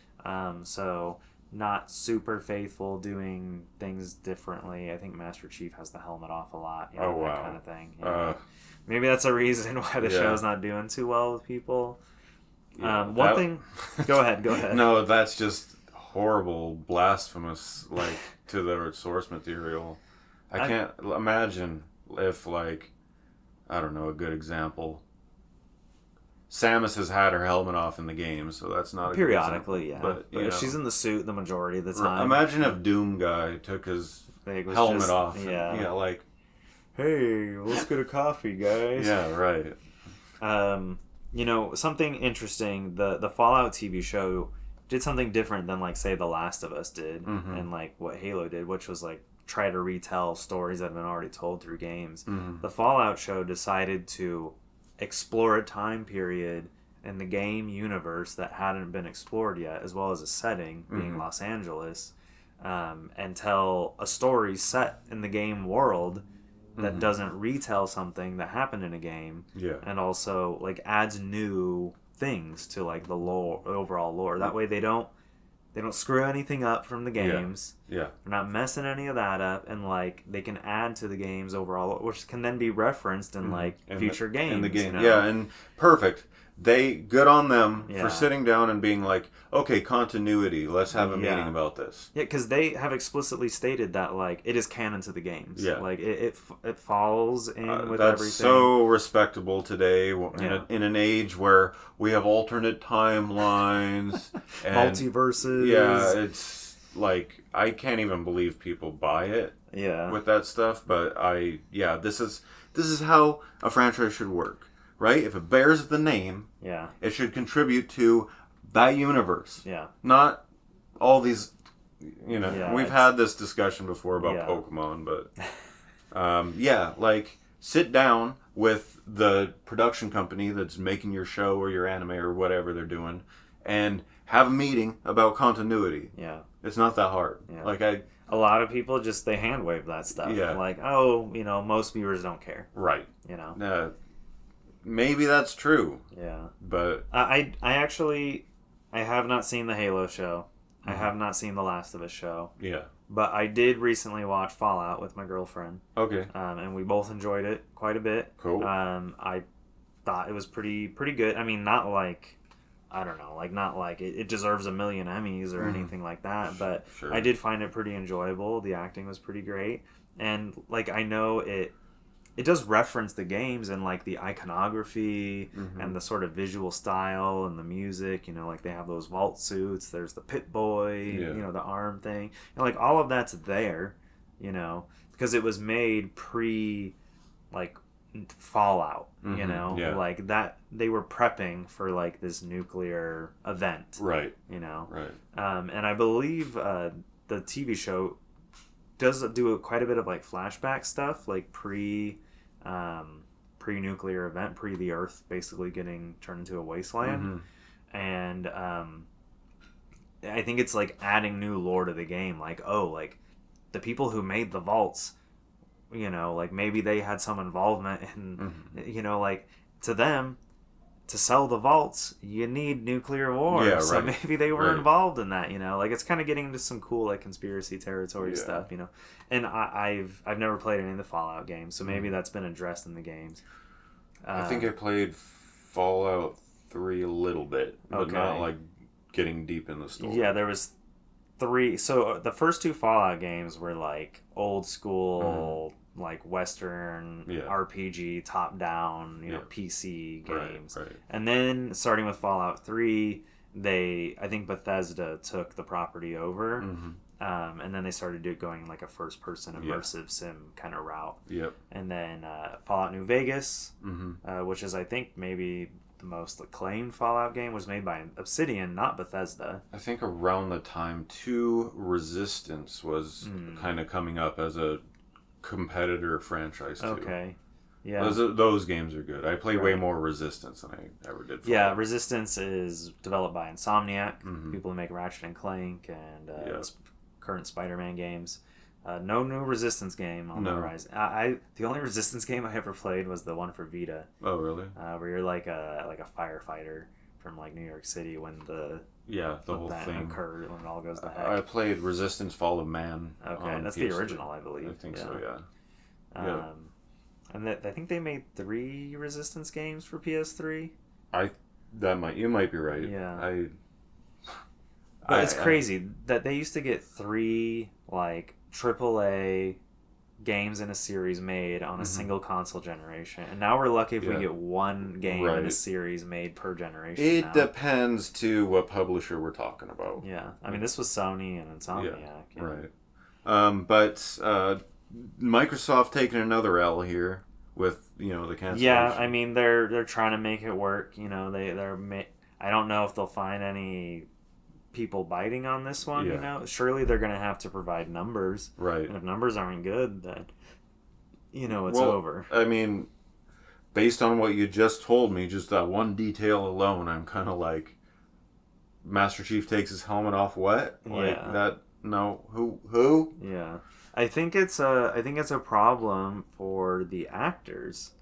So not super faithful, doing things differently. I think Master Chief has the helmet off a lot. That kind of thing. Maybe that's a reason why the show's not doing too well with people. One thing... Go ahead. No, that's just horrible, blasphemous, like, to the source material. I can't imagine if, like, I don't know, a good example... Samus has had her helmet off in the game, so that's not a periodically, good example. But if she's in the suit the majority of the time. Imagine if Doom guy took his helmet off. Yeah, like, hey, let's get a coffee, guys. Yeah, right. Something interesting. The Fallout TV show did something different than, like, say, The Last of Us did, and like what Halo did, which was like try to retell stories that have been already told through games. The Fallout show decided to explore a time period in the game universe that hadn't been explored yet, as well as a setting being Los Angeles, and tell a story set in the game world that doesn't retell something that happened in a game, and also like adds new things to like the overall lore. That way they don't screw anything up from the games. Yeah. They're not messing any of that up, and like they can add to the game's overall, which can then be referenced in like future games. In the game, yeah, and perfect. Good on them for sitting down and being like, okay, continuity. Let's have a meeting about this. Yeah, because they have explicitly stated that like it is canon to the games. Yeah, like it falls in with that's everything. That's so respectable today in an age where we have alternate timelines, and multiverses. Yeah, it's like I can't even believe people buy it. Yeah, with that stuff, but this is how a franchise should work. Right? If it bears the name, it should contribute to that universe. Yeah. Not all these, we've had this discussion before about Pokemon, but like sit down with the production company that's making your show or your anime or whatever they're doing and have a meeting about continuity. Yeah. It's not that hard. Yeah. Like a lot of people they hand wave that stuff. Yeah. Like, most viewers don't care. Right. Maybe that's true. Yeah. But I have not seen the Halo show. I have not seen the Last of Us show. Yeah. But I did recently watch Fallout with my girlfriend. Okay. And we both enjoyed it quite a bit. Cool. I thought it was pretty good. I mean, not like, I don't know, like not like it deserves a million Emmys or anything like that, but Sure. I did find it pretty enjoyable. The acting was pretty great, and like I know it does reference the games and like the iconography and the sort of visual style and the music. You know, like they have those vault suits. There's the Pit Boy. You know, the arm thing. And like all of that's there. You know, because it was made pre like Fallout. You know, like that they were prepping for like this nuclear event. Right. You know. Right. And I believe the TV show does do quite a bit of like flashback stuff, like pre-nuclear event, pre the Earth basically getting turned into a wasteland, and I think it's like adding new lore to the game. Like, oh, like the people who made the vaults, you know, like maybe they had some involvement in, you know, like to them. To sell the vaults, you need nuclear war. Yeah, so right. maybe they were involved in that, you know. Like it's kind of getting into some cool like conspiracy territory stuff, you know. And I've never played any of the Fallout games, so maybe that's been addressed in the games. I think I played Fallout 3 a little bit, but not like getting deep in the story. Yeah, there was 3. So the first 2 Fallout games were like old school. Like Western RPG top down, you know, PC games. Right. And then starting with Fallout 3, I think Bethesda took the property over. And then they started going like a first person immersive sim kind of route. Yep. And then Fallout New Vegas, which is I think maybe the most acclaimed Fallout game, was made by Obsidian, not Bethesda. I think around the time 2 Resistance was kind of coming up as a competitor franchise too. Okay. Yeah. Those games are good. I played way more Resistance than I ever did. Yeah, Resistance is developed by Insomniac, people who make Ratchet and Clank and current Spider-Man games. No new Resistance game on the horizon. The only Resistance game I ever played was the one for Vita. Oh, really? Where you're like a firefighter from like New York City when the whole thing occurred, when it all goes to heck. I played Resistance: Fall of Man. Okay, that's the original, I believe. I think so. Yeah. And I think they made 3 Resistance games for PS3. You might be right. Yeah. But it's crazy that they used to get 3 like AAA games in a series made on a single console generation, and now we're lucky if we get 1 game in a series made per generation. It depends to what publisher we're talking about. Yeah, I mean this was Sony and Insomniac. Right. But Microsoft taking another L here with the cancellation. Yeah, I mean they're trying to make it work. You know I don't know if they'll find any people biting on this one. You know, surely they're going to have to provide numbers. Right. And if numbers aren't good, then it's over. I mean, based on what you just told me, just that one detail alone, I'm kind of like, Master Chief takes his helmet off wet. Like that. No, who? Yeah, I think it's a problem for the actors.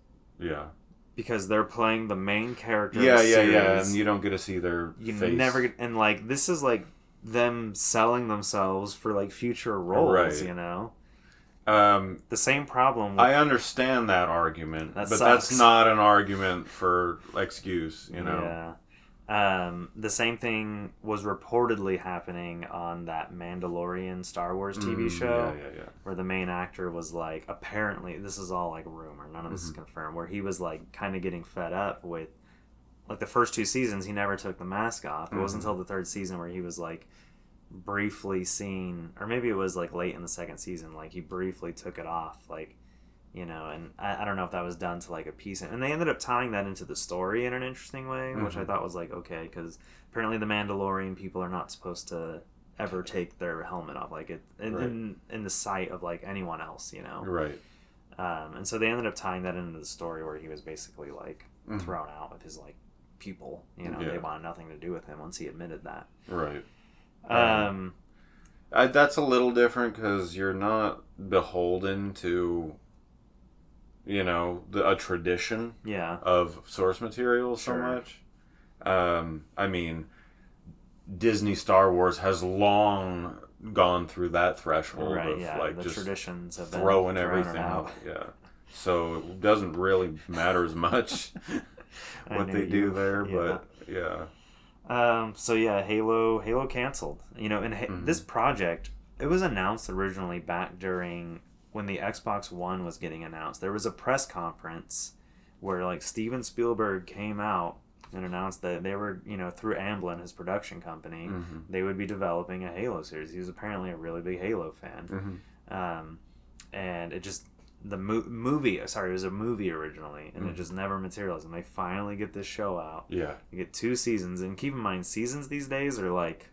Yeah. Because they're playing the main character. Yeah, and you don't get to see their face. Never get, and like this is like them selling themselves for like future roles. You know. The same problem. I understand that argument, but sucks. That's not an argument for excuse. You know. Yeah. The same thing was reportedly happening on that Mandalorian Star Wars TV show, where the main actor was like, apparently, this is all like rumor, none of this is confirmed, where he was like kind of getting fed up with, like the first 2 seasons, he never took the mask off. It wasn't until the 3rd season where he was like briefly seen, or maybe it was like late in the 2nd season, like he briefly took it off, like, and I don't know if that was done to like appease him. And they ended up tying that into the story in an interesting way, which I thought was like, okay, because apparently the Mandalorian people are not supposed to ever take their helmet off, like in the sight of like anyone else, Right. And so they ended up tying that into the story where he was basically like thrown out of his like pupil. They wanted nothing to do with him once he admitted that. Right. That's a little different because you're not beholden to a tradition of source material so much. I mean, Disney Star Wars has long gone through that threshold of like the just traditions have throwing been everything out. Yeah. So it doesn't really matter as much. what they do there, but yeah. So yeah, Halo canceled. You know, and this project, it was announced originally back during when the Xbox One was getting announced. There was a press conference where like Steven Spielberg came out and announced that they were, you know, through Amblin, his production company, they would be developing a Halo series. He was apparently a really big Halo fan. And it just, the movie, sorry, it was a movie originally, and it just never materialized. And they finally get this show out. Yeah. You get 2 seasons, and keep in mind, seasons these days are like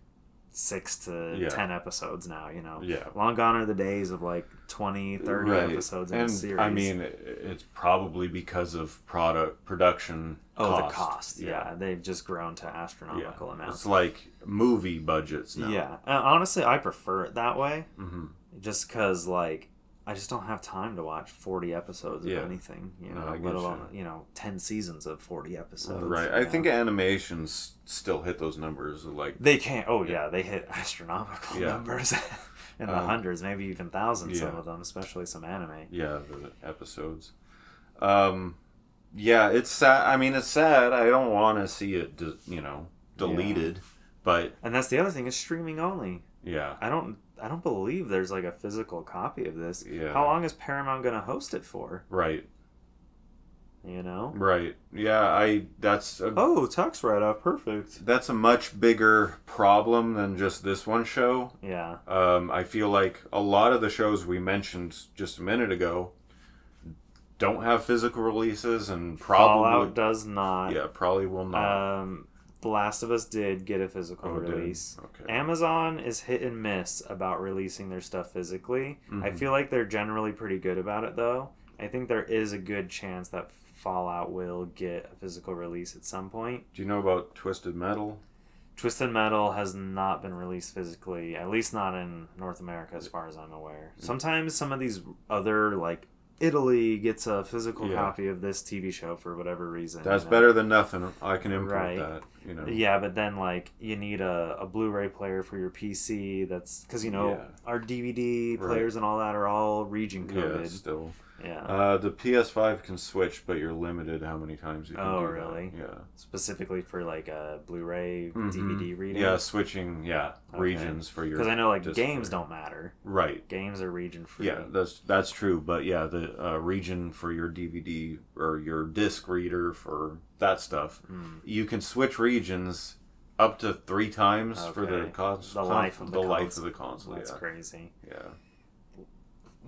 6 to 10 episodes now, you know. Yeah. Long gone are the days of like 20, 30 episodes in a series. I mean, it's probably because of production cost. The cost, yeah. They've just grown to astronomical amounts. It's like movie budgets now. Yeah. Honestly, I prefer it that way. Just because, like, I just don't have time to watch 40 episodes of anything, you know, let alone, you know, 10 seasons of 40 episodes. Right. I think animations still hit those numbers. Like they can't. Oh, yeah. They hit astronomical numbers in the hundreds, maybe even thousands, some of them, especially some anime. Yeah, the episodes. Yeah, it's sad. I mean, it's sad. I don't want to see it, you know, deleted. But and that's the other thing, is streaming only. Yeah. I don't believe there's like a physical copy of this. Yeah. How long is Paramount going to host it for? Right. You know? Right. Yeah, tax write-off, perfect. That's a much bigger problem than just this one show. Yeah. I feel like a lot of the shows we mentioned just a minute ago don't have physical releases, and probably Fallout does not. Yeah, probably will not. The Last of Us did get a physical release. Okay. Amazon is hit and miss about releasing their stuff physically. I feel like they're generally pretty good about it, though. I think there is a good chance that Fallout will get a physical release at some point. Do you know about Twisted Metal? Twisted Metal has not been released physically, at least not in North America as far as I'm aware. Sometimes some of these other, like, Italy gets a physical copy of this TV show for whatever reason. That's better than nothing. I can import that. You know. Yeah, but then like you need a Blu-ray player for your PC. That's because you know our DVD players and all that are all region coded. Yeah, still. Yeah. The PS5 can switch, but you're limited how many times you can do really? That. Yeah. Specifically for like a Blu-ray DVD reading? Yeah, switching, regions for your... Because I know like games don't matter. Right. Games are region free. Yeah, that's true. But yeah, the region for your DVD or your disc reader for that stuff, you can switch regions up to 3 times for the life of the console. That's crazy. Yeah.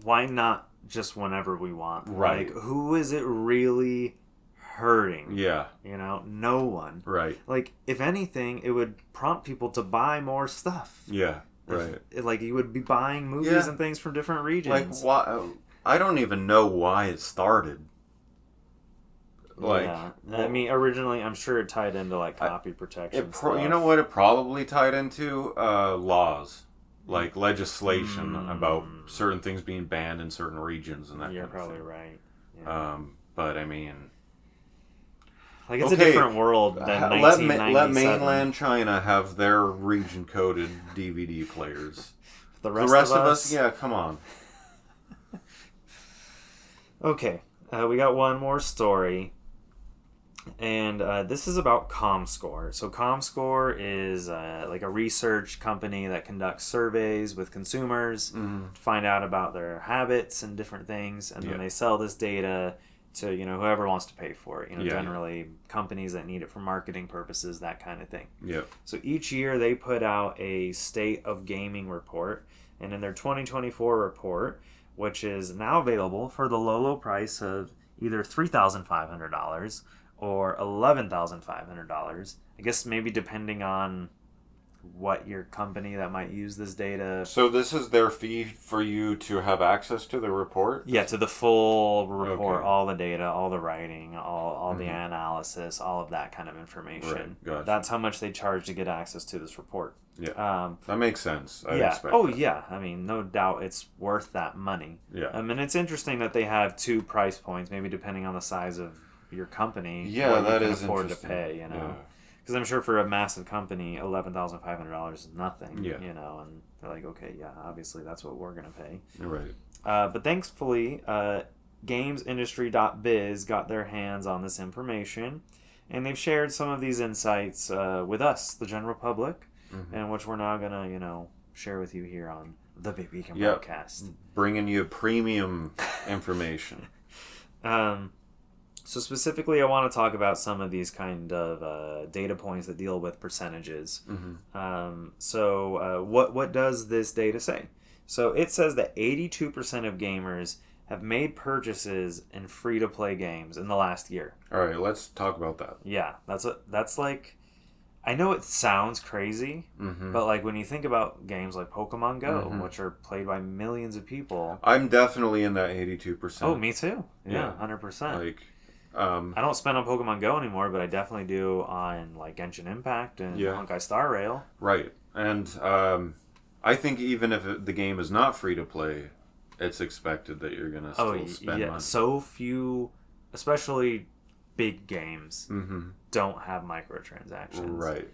Why not just whenever we want? Right. Like, who is it really hurting? Yeah. You know, no one. Right. Like, if anything, it would prompt people to buy more stuff. Yeah. Right. Like, you would be buying movies and things from different regions. Like, why? I don't even know why it started. Like, I mean, originally, I'm sure it tied into like copy protection. You know what? It probably tied into laws. Like legislation about certain things being banned in certain regions and that. You're kind of probably thing. right. Yeah. But I mean, like it's a different world than 1997. Let mainland China have their region coded DVD players. The rest of us, yeah, come on. Okay, we got one more story. And this is about Comscore. So Comscore is like a research company that conducts surveys with consumers to find out about their habits and different things, and then they sell this data to whoever wants to pay for it. Generally companies that need it for marketing purposes, that kind of thing. Yeah. So each year they put out a state of gaming report, and in their 2024 report, which is now available for the low price of either $3,500 or $11,500. I guess maybe depending on what your company that might use this data. So this is their fee for you to have access to the report? Yeah, to the full report, all the data, all the writing, all the analysis, all of that kind of information. Right, gotcha. That's how much they charge to get access to this report. Yeah, that makes sense. I expect Oh, that. yeah. I mean, no doubt it's worth that money. Yeah. And it's interesting that they have 2 price points, maybe depending on the size of your company. Yeah, what that you can is afford interesting. to pay, Because I'm sure for a massive company, $11,500 is nothing, Yeah. and they're like, okay, yeah, obviously that's what we're going to pay. Right. But thankfully, gamesindustry.biz got their hands on this information, And they've shared some of these insights with us, the general public, and which we're now going to, share with you here on the Big Beacon Podcast. Bringing you premium information. So specifically, I want to talk about some of these kind of data points that deal with percentages. What does this data say? So it says that 82% of gamers have made purchases in free-to-play games in the last year. All right, let's talk about that. Yeah, that's like... I know it sounds crazy, but like when you think about games like Pokemon Go, which are played by millions of people... I'm definitely in that 82%. Oh, me too. Yeah, 100%. Like... I don't spend on Pokemon Go anymore, but I definitely do on like Genshin Impact and Honkai Star Rail. Right, and I think even if the game is not free to play, it's expected that you're gonna still spend money. So few, especially big games, don't have microtransactions. Right.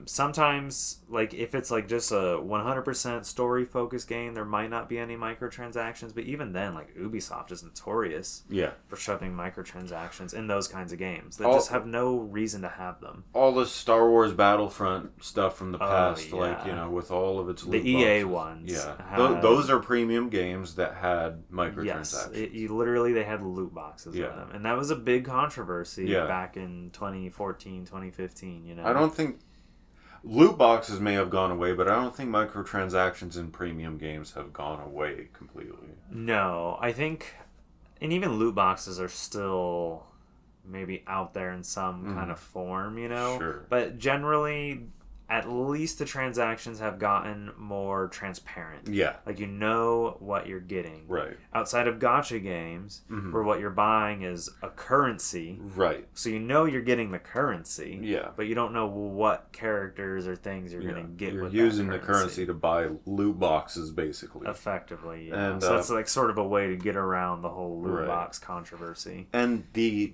Sometimes, like, if it's like just a 100% story focused game, there might not be any microtransactions, but even then, like, Ubisoft is notorious for shoving microtransactions in those kinds of games that just have no reason to have them. All the Star Wars Battlefront stuff from the past, like, with all of its loot the EA boxes. ones. Yeah. Those are premium games that had microtransactions. Yes, literally they had loot boxes with them. And that was a big controversy back in 2014, 2015, I don't think... Loot boxes may have gone away, but I don't think microtransactions in premium games have gone away completely. No, I think... And even loot boxes are still maybe out there in some kind of form, Sure. But generally, at least the transactions have gotten more transparent. Yeah. Like, you know what you're getting. Right. Outside of gacha games, where what you're buying is a currency. Right. So you know you're getting the currency. Yeah. But you don't know what characters or things you're going to get with You're using that the currency to buy loot boxes, basically. Effectively, yeah. And, so it's like sort of a way to get around the whole loot box controversy. And the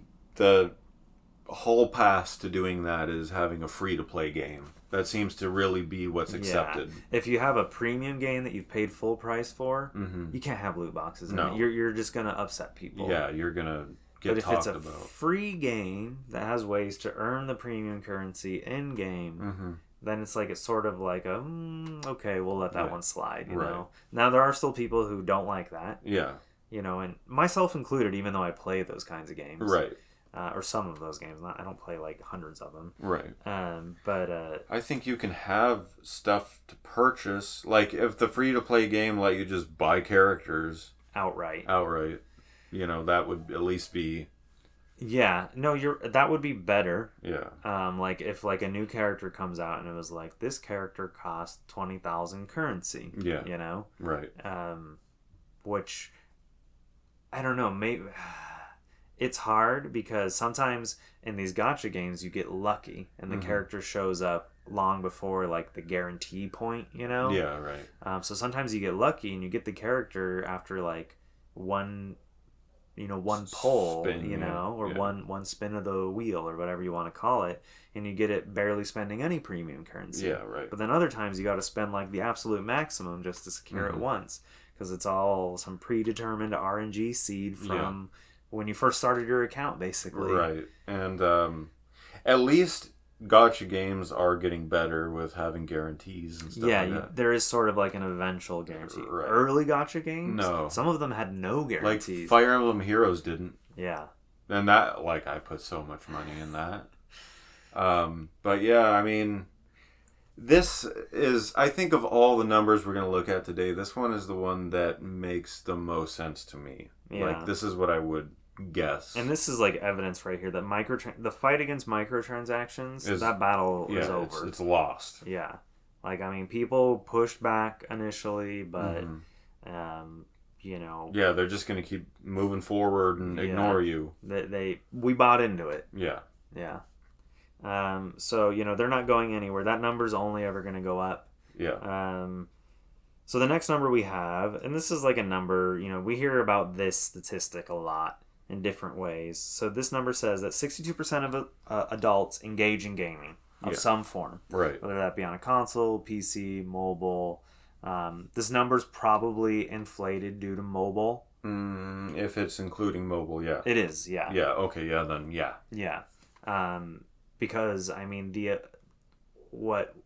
whole pass to doing that is having a free-to-play game. That seems to really be what's accepted. Yeah. If you have a premium game that you've paid full price for, you can't have loot boxes. No. You're just going to upset people. Yeah, you're going to get talked about. But if it's a free game that has ways to earn the premium currency in-game, then it's sort of like okay, we'll let that one slide, you know? Now, there are still people who don't like that. Yeah. And myself included, even though I play those kinds of games. Right. Or some of those games. I don't play like hundreds of them. Right. But I think you can have stuff to purchase. Like, if the free-to-play game let you just buy characters... Outright. That would at least be... Yeah. No, that would be better. Yeah. Like, if like a new character comes out and it was like, this character costs 20,000 currency. Yeah. Right. Which, I don't know, maybe... It's hard because sometimes in these gacha games you get lucky and the character shows up long before like the guarantee point, Yeah, right. So sometimes you get lucky and you get the character after like one pull, spin, or one spin of the wheel or whatever you want to call it, and you get it barely spending any premium currency. Yeah, right. But then other times you got to spend like the absolute maximum just to secure it once because it's all some predetermined RNG seed from... when you first started your account, basically. Right. And at least gacha games are getting better with having guarantees and stuff like that. There is sort of like an eventual guarantee. Right. Early gacha games? No. Some of them had no guarantees. Like Fire Emblem Heroes didn't. Yeah. And that, I put so much money in that. But yeah, I mean... This is, I think of all the numbers we're going to look at today, this one is the one that makes the most sense to me. Yeah. This is what I would guess. And this is evidence right here that the fight against microtransactions, that battle is over. It's lost. Yeah. People pushed back initially, but, Yeah, they're just going to keep moving forward and ignore you. We bought into it. Yeah. Yeah. So, they're not going anywhere. That number's only ever going to go up. Yeah. So the next number we have, and this is like a number, we hear about this statistic a lot in different ways. So this number says that 62% of adults engage in gaming of some form. Right. Whether that be on a console, PC, mobile. This number's probably inflated due to mobile. If it's including mobile, yeah. It is, yeah. Yeah, okay, yeah, then, yeah. Yeah. Because I mean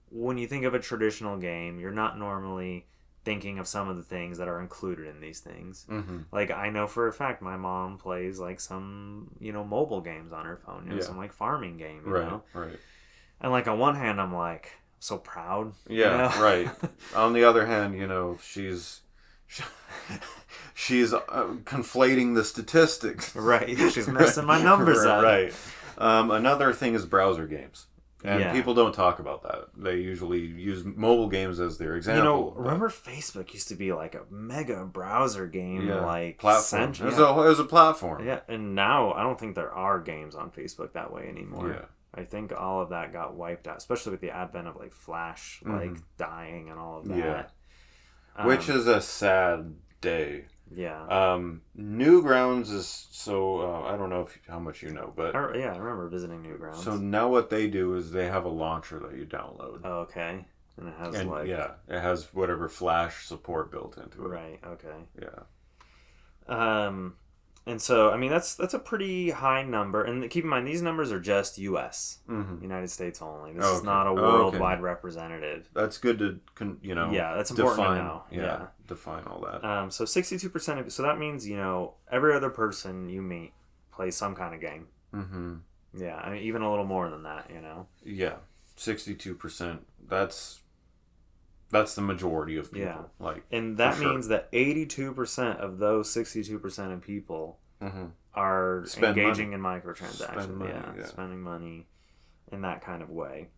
when you think of a traditional game, you're not normally thinking of some of the things that are included in these things. Mm-hmm. Like, I know for a fact my mom plays like some, mobile games on her phone, some like farming game, you know? Right. And like on one hand, I'm like so proud. Yeah, right. On the other hand, she's conflating the statistics. Right. She's messing my numbers up. Right. Another thing is browser games. And people don't talk about that. They usually use mobile games as their example. Remember Facebook used to be like a mega browser game, like platform. It was a platform. Yeah, and now I don't think there are games on Facebook that way anymore. Yeah. I think all of that got wiped out, especially with the advent of like Flash, like dying and all of that. Yeah. Which is a sad day. Yeah. Newgrounds is I don't know how much you know, but I remember visiting Newgrounds. So now what they do is they have a launcher that you download. Oh, okay. And it has it has whatever Flash support built into it. Right. Okay. Yeah. And so, I mean, that's a pretty high number. And keep in mind, these numbers are just U.S., United States only. This is not a worldwide representative. That's good to, yeah, that's important define, to know. Yeah, define all that. So 62%, so that means, every other person you meet plays some kind of game. Mm-hmm. Yeah, I mean, even a little more than that, Yeah, 62%. That's the majority of people. Yeah. And that means that 82% of those 62% of people are engaging in microtransactions. Spending money in that kind of way.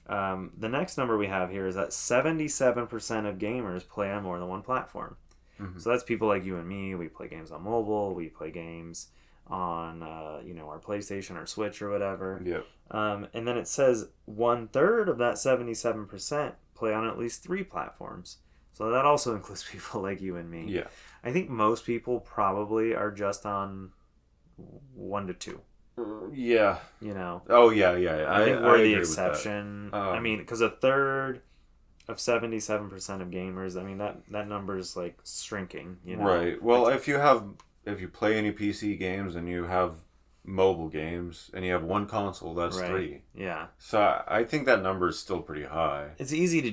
The next number we have here is that 77% of gamers play on more than one platform. Mm-hmm. So that's people like you and me. We play games on mobile. We play games on our PlayStation or Switch or whatever. Yep. And then it says 1/3 of that 77% play on at least 3 platforms. So that also includes people like you and me. Yeah. I think most people probably are just on 1 to 2. Yeah. Oh, yeah. I think we're the exception. I mean, because 1/3 of 77% of gamers, I mean, that number is like shrinking, Right. Well, if you play any PC games and you have mobile games and you have one console, that's 3. Yeah. So I think that number is still pretty high. It's easy to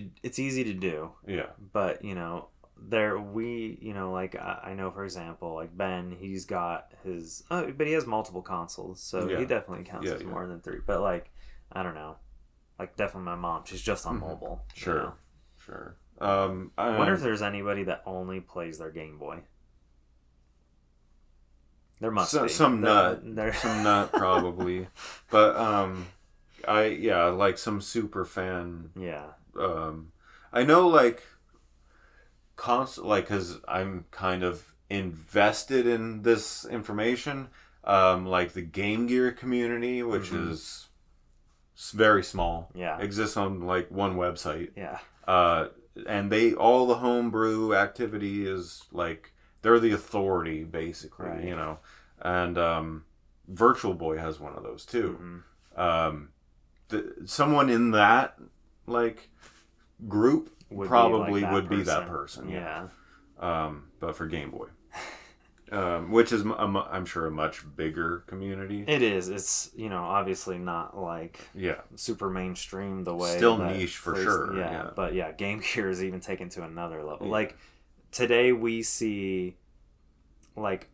do. Yeah. But like I know, for example, like Ben, he's got his but he has multiple consoles, so he definitely counts as more than 3. But like, I don't know, like definitely my mom, she's just on mobile. Sure. I wonder if there's anybody that only plays their Game Boy. There must be some nut probably, but like some super fan. Yeah. I know like because I'm kind of invested in this information. Like the Game Gear community, which is very small. Yeah. Exists on like one website. Yeah. And all the homebrew activity is like. They're the authority, basically, right. And Virtual Boy has one of those, too. Someone in that, like, group would be that person. Yeah. But for Game Boy. Which is, I'm sure, a much bigger community. It is. It's, obviously not, like, super mainstream the way. Still niche, for sure. Yeah, but, Game Gear is even taken to another level. Yeah. Like, today we see like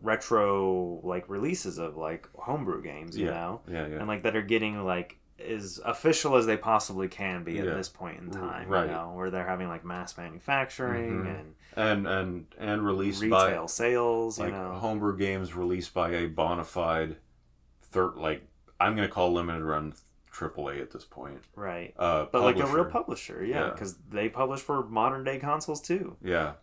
retro like releases of like homebrew games, and like that are getting like as official as they possibly can be at this point in time, right? Where they're having like mass manufacturing and released retail by sales, like homebrew games released by a bona fide I'm gonna call limited run AAA at this point, right? But publisher. Like a real publisher, because they publish for modern day consoles too. Yeah,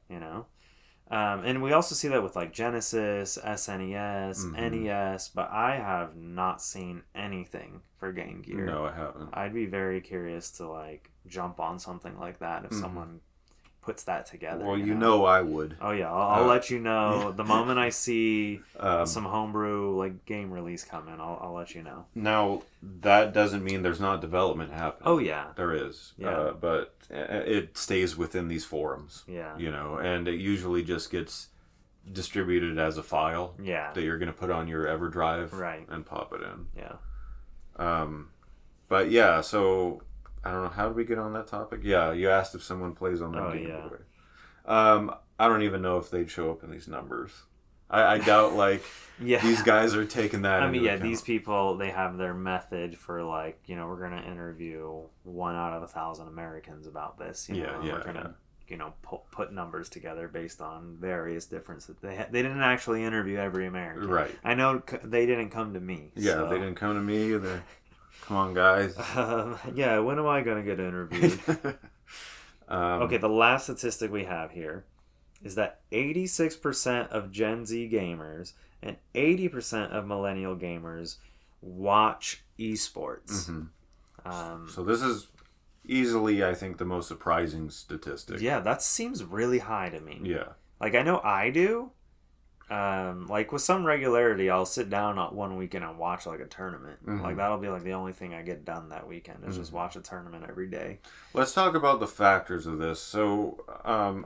and we also see that with like Genesis, SNES, NES, but I have not seen anything for Game Gear. No, I haven't. I'd be very curious to like jump on something like that if someone puts that together. Well, I would. Oh yeah, I'll let you know the moment I see some homebrew like game release coming. I'll let you know. Now that doesn't mean there's not development happening. Oh yeah, there is. Yeah, but it stays within these forums. Yeah, and it usually just gets distributed as a file. Yeah, that you're going to put on your EverDrive. Right, and pop it in. Yeah. But yeah, so I don't know, how did we get on that topic? Yeah, you asked if someone plays on their Game Boy. I don't even know if they'd show up in these numbers. I doubt, like, these guys are taking that into account. These people, they have their method for, like, you know, we're going to interview 1 out of 1,000 Americans about this. You know, we're going to, you know, put numbers together based on various differences. They didn't actually interview every American. Right. I know they didn't come to me. Yeah, so. They didn't come to me either. Come on, guys. When am I going to get interviewed? Okay, the last statistic we have here is that 86% of Gen Z gamers and 80% of millennial gamers watch esports. So this is easily, I think, the most surprising statistic. Yeah, that seems really high to me. Yeah. Like, I know I do. Like, with some regularity, I'll sit down one weekend and watch, like, a tournament. Like, that'll be, like, the only thing I get done that weekend is just watch a tournament every day. Let's talk about the factors of this. So,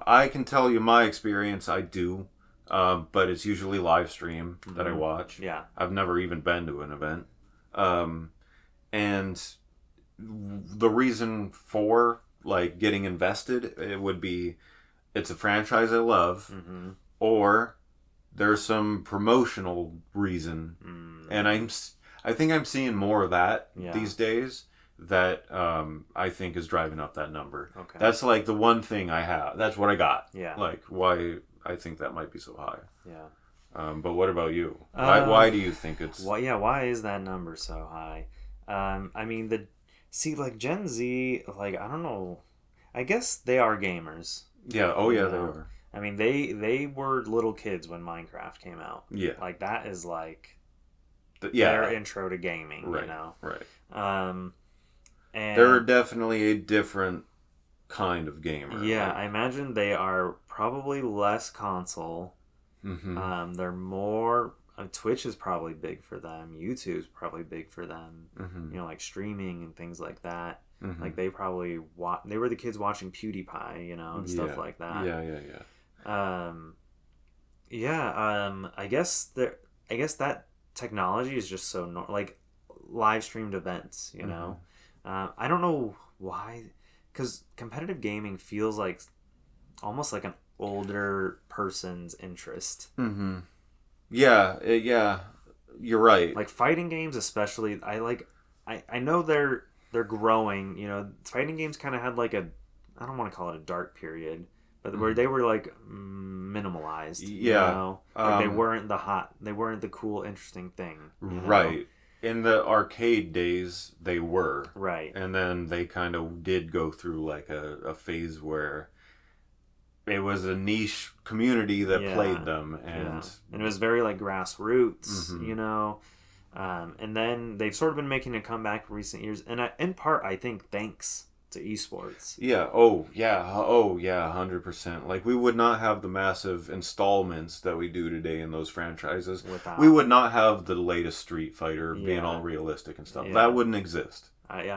I can tell you my experience, I do. But it's usually live stream that I watch. Yeah. I've never even been to an event. And the reason for, like, getting invested, it would be, it's a franchise I love, or there's some promotional reason, and I think I'm seeing more of that these days. That I think is driving up that number. Okay, that's like the one thing I have. That's what I got. Yeah, like why I think that might be so high. Yeah. But what about you? Why do you think it's? Why is that number so high? I mean, like Gen Z, like, I don't know. I guess they are gamers. Yeah. Oh yeah, they are. I mean, they were little kids when Minecraft came out. Yeah. Like, that is like yeah, their intro to gaming, right, you know? Right. And they're definitely a different kind of gamer. Yeah, right? I imagine they are probably less console. They're more... Twitch is probably big for them. YouTube's probably big for them. You know, like streaming and things like that. Like, they probably... They were the kids watching PewDiePie, you know, and stuff like that. I guess that technology is just so like live streamed events, you know. I don't know why, because competitive gaming feels like almost like an older person's interest. Yeah, you're right. Like fighting games, especially. I know they're growing. You know, fighting games kind of had like a, I don't want to call it a dark period, but where they were like minimalized. You know? Like they weren't the cool, interesting thing. You know? Right. In the arcade days, they were. Right. And then they kind of did go through like a phase where it was a niche community that played them. And it was very like grassroots, you know. And then they've sort of been making a comeback in recent years. And in part, I think, thanks to esports. Yeah. Oh, yeah. 100%. Like, we would not have the massive installments that we do today in those franchises. We would not have the latest Street Fighter being all realistic and stuff. That wouldn't exist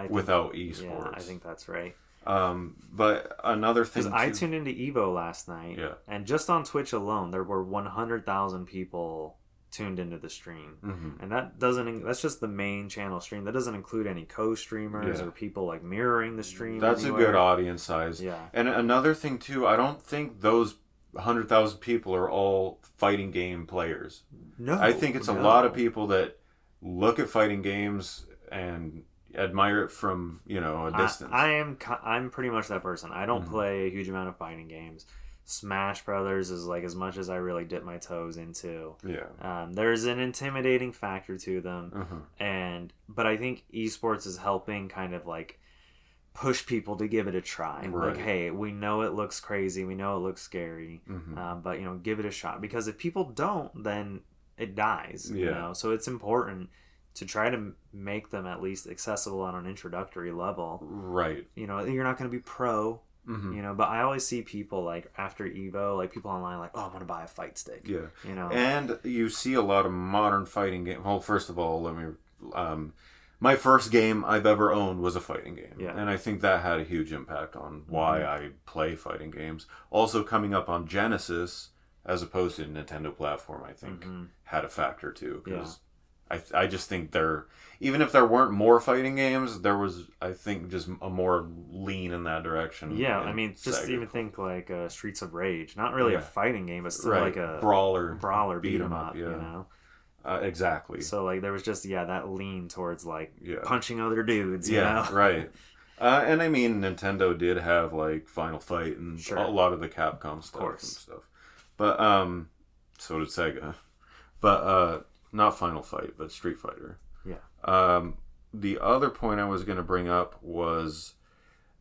without esports. Yeah, I think that's right. But another thing, because I tuned into Evo last night, and just on Twitch alone, there were 100,000 people tuned into the stream, and that's just the main channel stream. That doesn't include any co-streamers or people like mirroring the stream. That's a good audience size. Yeah. And another thing too, I don't think those 100,000 people are all fighting game players. No, I think it's a lot of people that look at fighting games and admire it from, you know, a distance. I'm pretty much that person. I don't play a huge amount of fighting games. Smash Brothers is like as much as I really dip my toes into. Yeah. There's an intimidating factor to them, but I think esports is helping kind of like push people to give it a try. Right. Like, hey, we know it looks crazy, we know it looks scary, but you know, give it a shot, because if people don't, then it dies. You know, so it's important to try to make them at least accessible on an introductory level. Right. You know, you're not going to be pro. You know, but I always see people like after Evo, like people online, like, oh, I'm gonna buy a fight stick. Yeah, you know, and you see a lot of modern fighting games. Well, first of all, let me. My first game I've ever owned was a fighting game, and I think that had a huge impact on why I play fighting games. Also, coming up on Genesis as opposed to Nintendo platform, I think had a factor too, because I just think even if there weren't more fighting games, there was, I think, just a more lean in that direction. Yeah, I mean, just even think like Streets of Rage. Not really a fighting game, but still like a brawler beat 'em up, you know? Exactly. So like there was just that lean towards like punching other dudes, you know? Right. And I mean, Nintendo did have like Final Fight and a lot of the Capcom stuff and stuff. But so did Sega. But not Final Fight, but Street Fighter. Yeah. The other point I was going to bring up was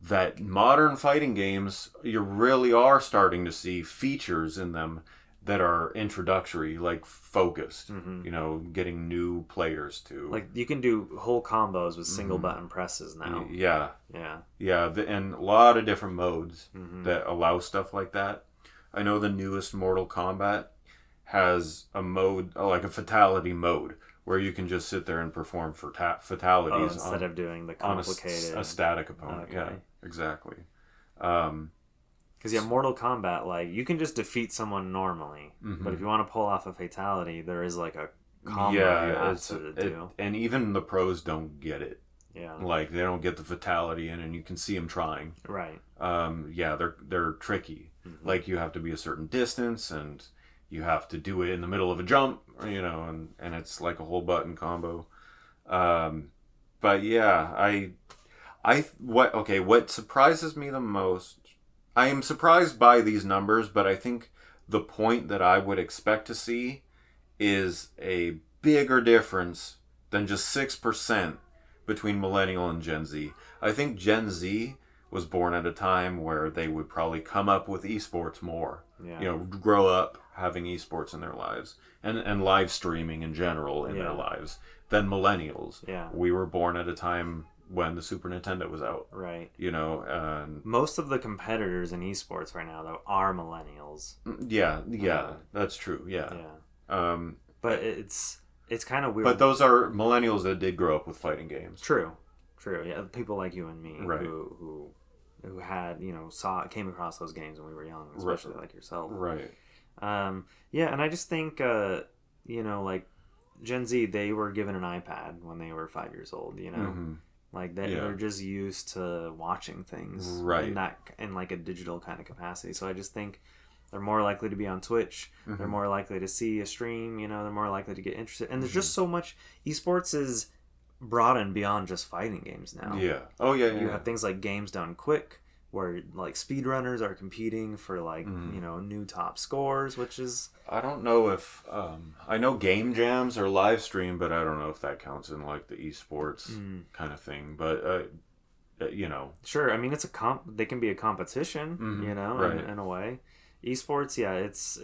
that modern fighting games, you really are starting to see features in them that are introductory, like focused, you know, getting new players to. Like, you can do whole combos with single button presses now. Yeah. Yeah. Yeah, and a lot of different modes that allow stuff like that. I know the newest Mortal Kombat has a mode, like a fatality mode, where you can just sit there and perform fatalities instead of doing the complicated... a static opponent. Okay. Yeah, exactly. Because Mortal Kombat, like, you can just defeat someone normally, but if you want to pull off a fatality, there is like a combo you have to do. And even the pros don't get it. Yeah. Like, they don't get the fatality in, and you can see them trying. Right. Yeah, they're tricky. Like, you have to be a certain distance, and you have to do it in the middle of a jump, you know, and it's like a whole button combo. But yeah, what surprises me the most, I am surprised by these numbers, but I think the point that I would expect to see is a bigger difference than just 6% between Millennial and Gen Z. I think Gen Z was born at a time where they would probably come up with esports more. Yeah. You know, grow up having esports in their lives and live streaming in general in their lives than millennials. Yeah. We were born at a time when the Super Nintendo was out. Right. You know, most of the competitors in esports right now though are millennials. Yeah, that's true. Yeah. Yeah. But it's kind of weird. But those are millennials that did grow up with fighting games. True. Yeah, people like you and me right. who had, you know, came across those games when we were young, especially like yourself. Right. Yeah, and I just think you know, like Gen Z, they were given an iPad when they were 5 years old, you know. Like they're just used to watching things in like a digital kind of capacity. So I just think they're more likely to be on Twitch. They're more likely to see a stream, you know, they're more likely to get interested. And there's just so much. Esports is broadened beyond just fighting games now. Yeah. Oh yeah. You have things like Games Done Quick, where like speedrunners are competing for like you know, new top scores, which is, I don't know if I know game jams are live streamed, but I don't know if that counts in like the esports kind of thing. But you know, sure. I mean, it's they can be a competition, you know, in a way. Esports, yeah, it's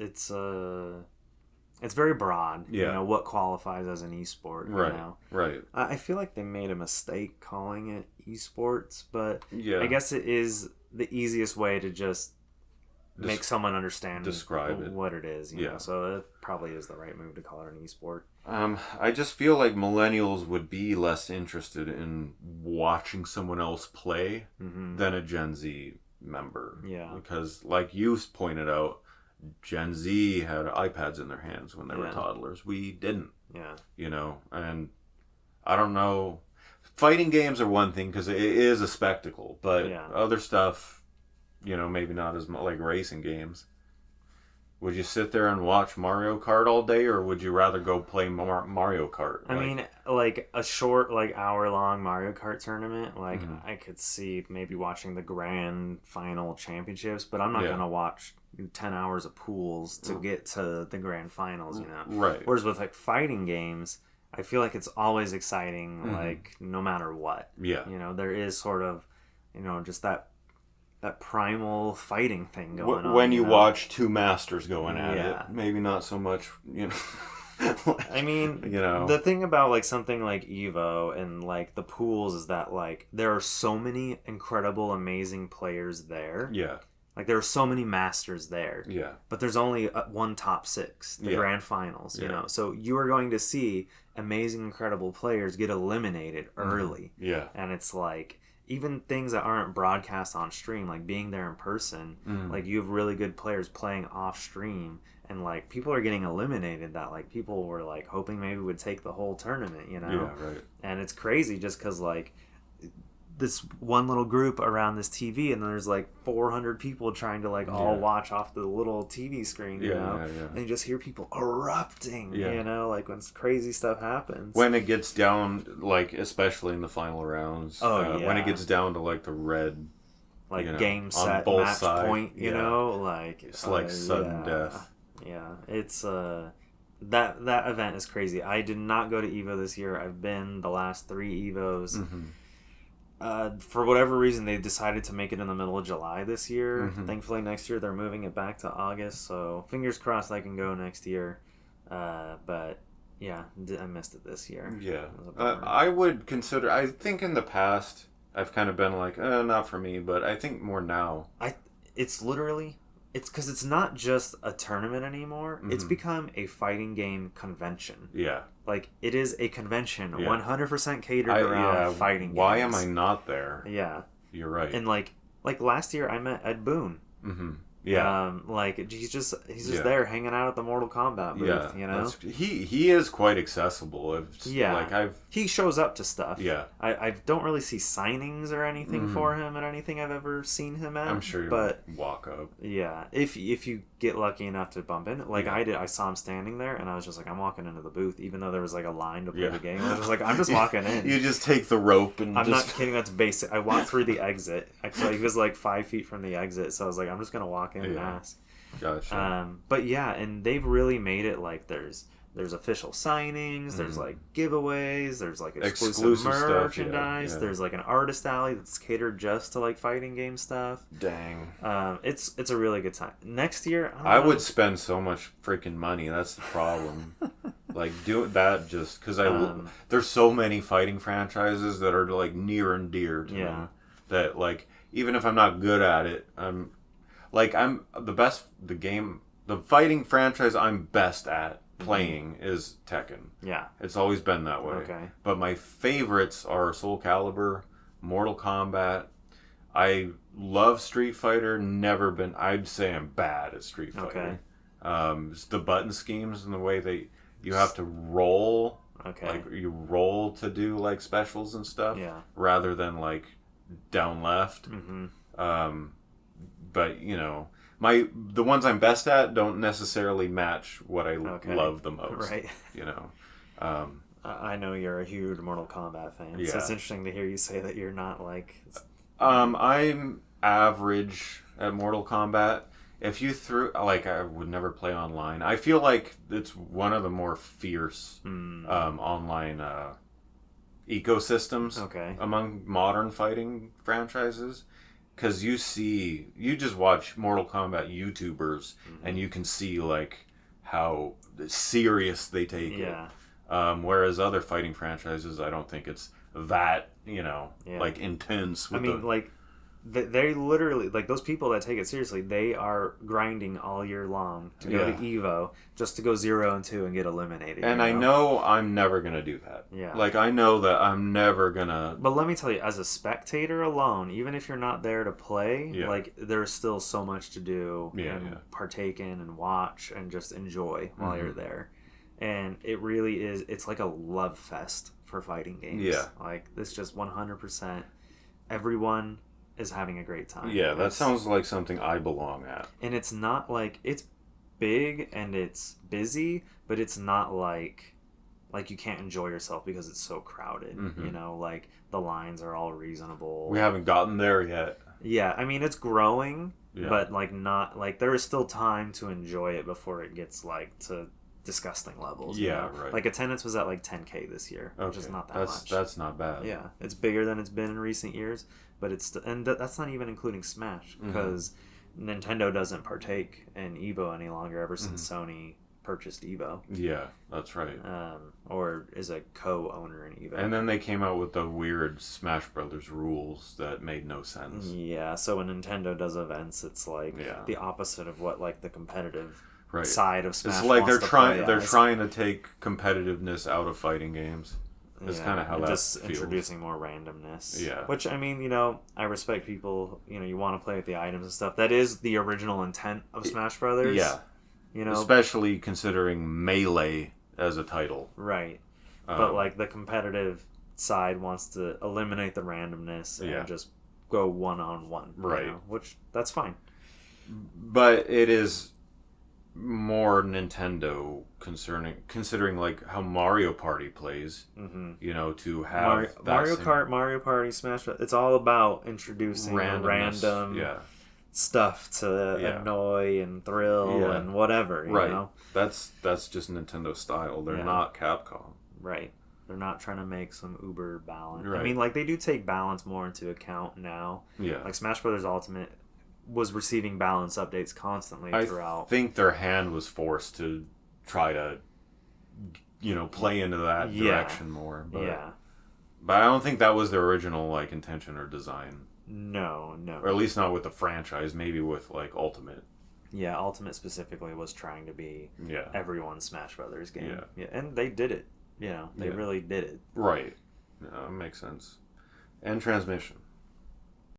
very broad. Yeah. You know, what qualifies as an esport. Right. You know? Right. I feel like they made a mistake calling it esports, but yeah. I guess it is the easiest way to just make someone understand what it is. You know? So it probably is the right move to call it an esport. I just feel like millennials would be less interested in watching someone else play than a Gen Z member. Yeah. Because like you pointed out, Gen Z had iPads in their hands when they were toddlers. We didn't. Yeah. You know, and I don't know. Fighting games are one thing because it is a spectacle, but other stuff, you know, maybe not as much, like racing games. Would you sit there and watch Mario Kart all day, or would you rather go play Mario Kart? I mean, like a short, like hour-long Mario Kart tournament, like I could see maybe watching the grand final championships, but I'm not going to watch 10 hours of pools to get to the grand finals, you know? Right. Whereas with like fighting games, I feel like it's always exciting, like no matter what. Yeah. You know, there is sort of, you know, just that primal fighting thing going on. When you watch two masters going at it, maybe not so much, you know. I mean, you know, the thing about like something like Evo and like the pools is that like there are so many incredible, amazing players there. Yeah. Like there are so many masters there. Yeah. But there's only one top 6, the grand finals, you know. So you are going to see amazing, incredible players get eliminated early. Yeah. And it's like, even things that aren't broadcast on stream, like being there in person, like you have really good players playing off stream, and like people are getting eliminated that like people were like hoping maybe would take the whole tournament, you know? Yeah, right. And it's crazy just because like this one little group around this TV, and there's like 400 people trying to like all watch off the little TV screen, you know? And you just hear people erupting, you know, like when crazy stuff happens. When it gets down, like especially in the final rounds, when it gets down to like the red, like, you know, game set match point, you know, like it's like sudden death. Yeah, it's that event is crazy. I did not go to Evo this year. I've been the last 3 Evos. For whatever reason, they decided to make it in the middle of July this year. Thankfully, next year they're moving it back to August. So fingers crossed I can go next year. But yeah, I missed it this year. Yeah, I would consider. I think in the past I've kind of been like, not for me. But I think more now. It's literally. It's because it's not just a tournament anymore. It's become a fighting game convention. Yeah. Like, it is a convention, 100% catered around fighting games. Why am I not there? Yeah. You're right. And, like last year, I met Ed Boon. Yeah. Like, he's just there hanging out at the Mortal Kombat booth, you know? He is quite accessible. Like he shows up to stuff. Yeah. I don't really see signings or anything for him at anything I've ever seen him at. I'm sure but walk up. Yeah. If you get lucky enough to bump in, like I did, I saw him standing there and I was just like, I'm walking into the booth, even though there was like a line to play the game. I was just like, I'm just walking in. You just take the rope and I'm not kidding, that's basic. I walked through the exit. Actually, he was like 5 feet from the exit, so I was like, I'm just gonna walk in and ask. Gotcha. But yeah, and they've really made it like there's official signings, there's like giveaways, there's like exclusive merchandise, there's like an artist alley that's catered just to like fighting game stuff. Dang. It's a really good time. Next year, I would spend so much freaking money. That's the problem. Like do that just because there's so many fighting franchises that are like near and dear to me. That like even if I'm not good at it, I'm the best. The fighting franchise I'm best at playing is Tekken. Yeah. It's always been that way. Okay. But my favorites are Soul Calibur, Mortal Kombat. I love Street Fighter. I'd say I'm bad at Street Fighter. Okay. The button schemes and the way you have to roll. Okay. Like you roll to do like specials and stuff. Yeah. Rather than like down left. But you know, the ones I'm best at don't necessarily match what I love the most. Right. You know. I know you're a huge Mortal Kombat fan, so it's interesting to hear you say that you're not like. I'm average at Mortal Kombat. If you I would never play online. I feel like it's one of the more fierce online ecosystems among modern fighting franchises. Because you just watch Mortal Kombat YouTubers and you can see like how serious they take it. Whereas other fighting franchises, I don't think it's that, like intense. They literally, like those people that take it seriously, they are grinding all year long to go to Evo just to go 0-2 and get eliminated. And I know I'm never going to do that. Yeah. Like, I know that I'm never going to... But let me tell you, as a spectator alone, even if you're not there to play, like, there's still so much to do and partake in and watch and just enjoy while you're there. And it really is, it's like a love fest for fighting games. Yeah. Like, it's just 100%. Everyone is having a great time. Yeah, that sounds like something I belong at. And it's not like, it's big and it's busy, but it's not like you can't enjoy yourself because it's so crowded. You know, like the lines are all reasonable. We haven't gotten there yet. Yeah, I mean it's growing, but like not like there is still time to enjoy it before it gets like to disgusting levels. Yeah, right. Like attendance was at like 10K this year, which is not that much. That's not bad. Yeah, it's bigger than it's been in recent years, but that's not even including Smash because Nintendo doesn't partake in Evo any longer ever since Sony purchased Evo. Yeah, that's right. Or is a co-owner in Evo. And then they came out with the weird Smash Brothers rules that made no sense. Yeah, so when Nintendo does events, it's like the opposite of what like the competitive side of Smash. It's like they're trying to take competitiveness out of fighting games. It's kind of how that just feels. Introducing more randomness. Yeah. Which, I mean, I respect people, you want to play with the items and stuff. That is the original intent of Smash Brothers. Yeah. Especially considering Melee as a title. Right. But, like, the competitive side wants to eliminate the randomness and just go one-on-one. Right. Which, that's fine. But it is more Nintendo considering like how Mario Party plays. Mm-hmm. To have Mario Kart, Mario Party, Smash Bros. It's all about introducing random stuff to annoy and thrill and whatever. You know? That's just Nintendo style. They're not Capcom. Right. They're not trying to make some uber balance. Right. I mean, like, they do take balance more into account now. Yeah. Like, Smash Brothers Ultimate was receiving balance updates constantly throughout. I think their hand was forced to try to, play into that direction more. But, but I don't think that was their original, like, intention or design. No. Or at least not with the franchise. Maybe with, like, Ultimate. Yeah, Ultimate specifically was trying to be everyone's Smash Brothers game. Yeah, and they did it. They really did it. Right. Makes sense. And transmission.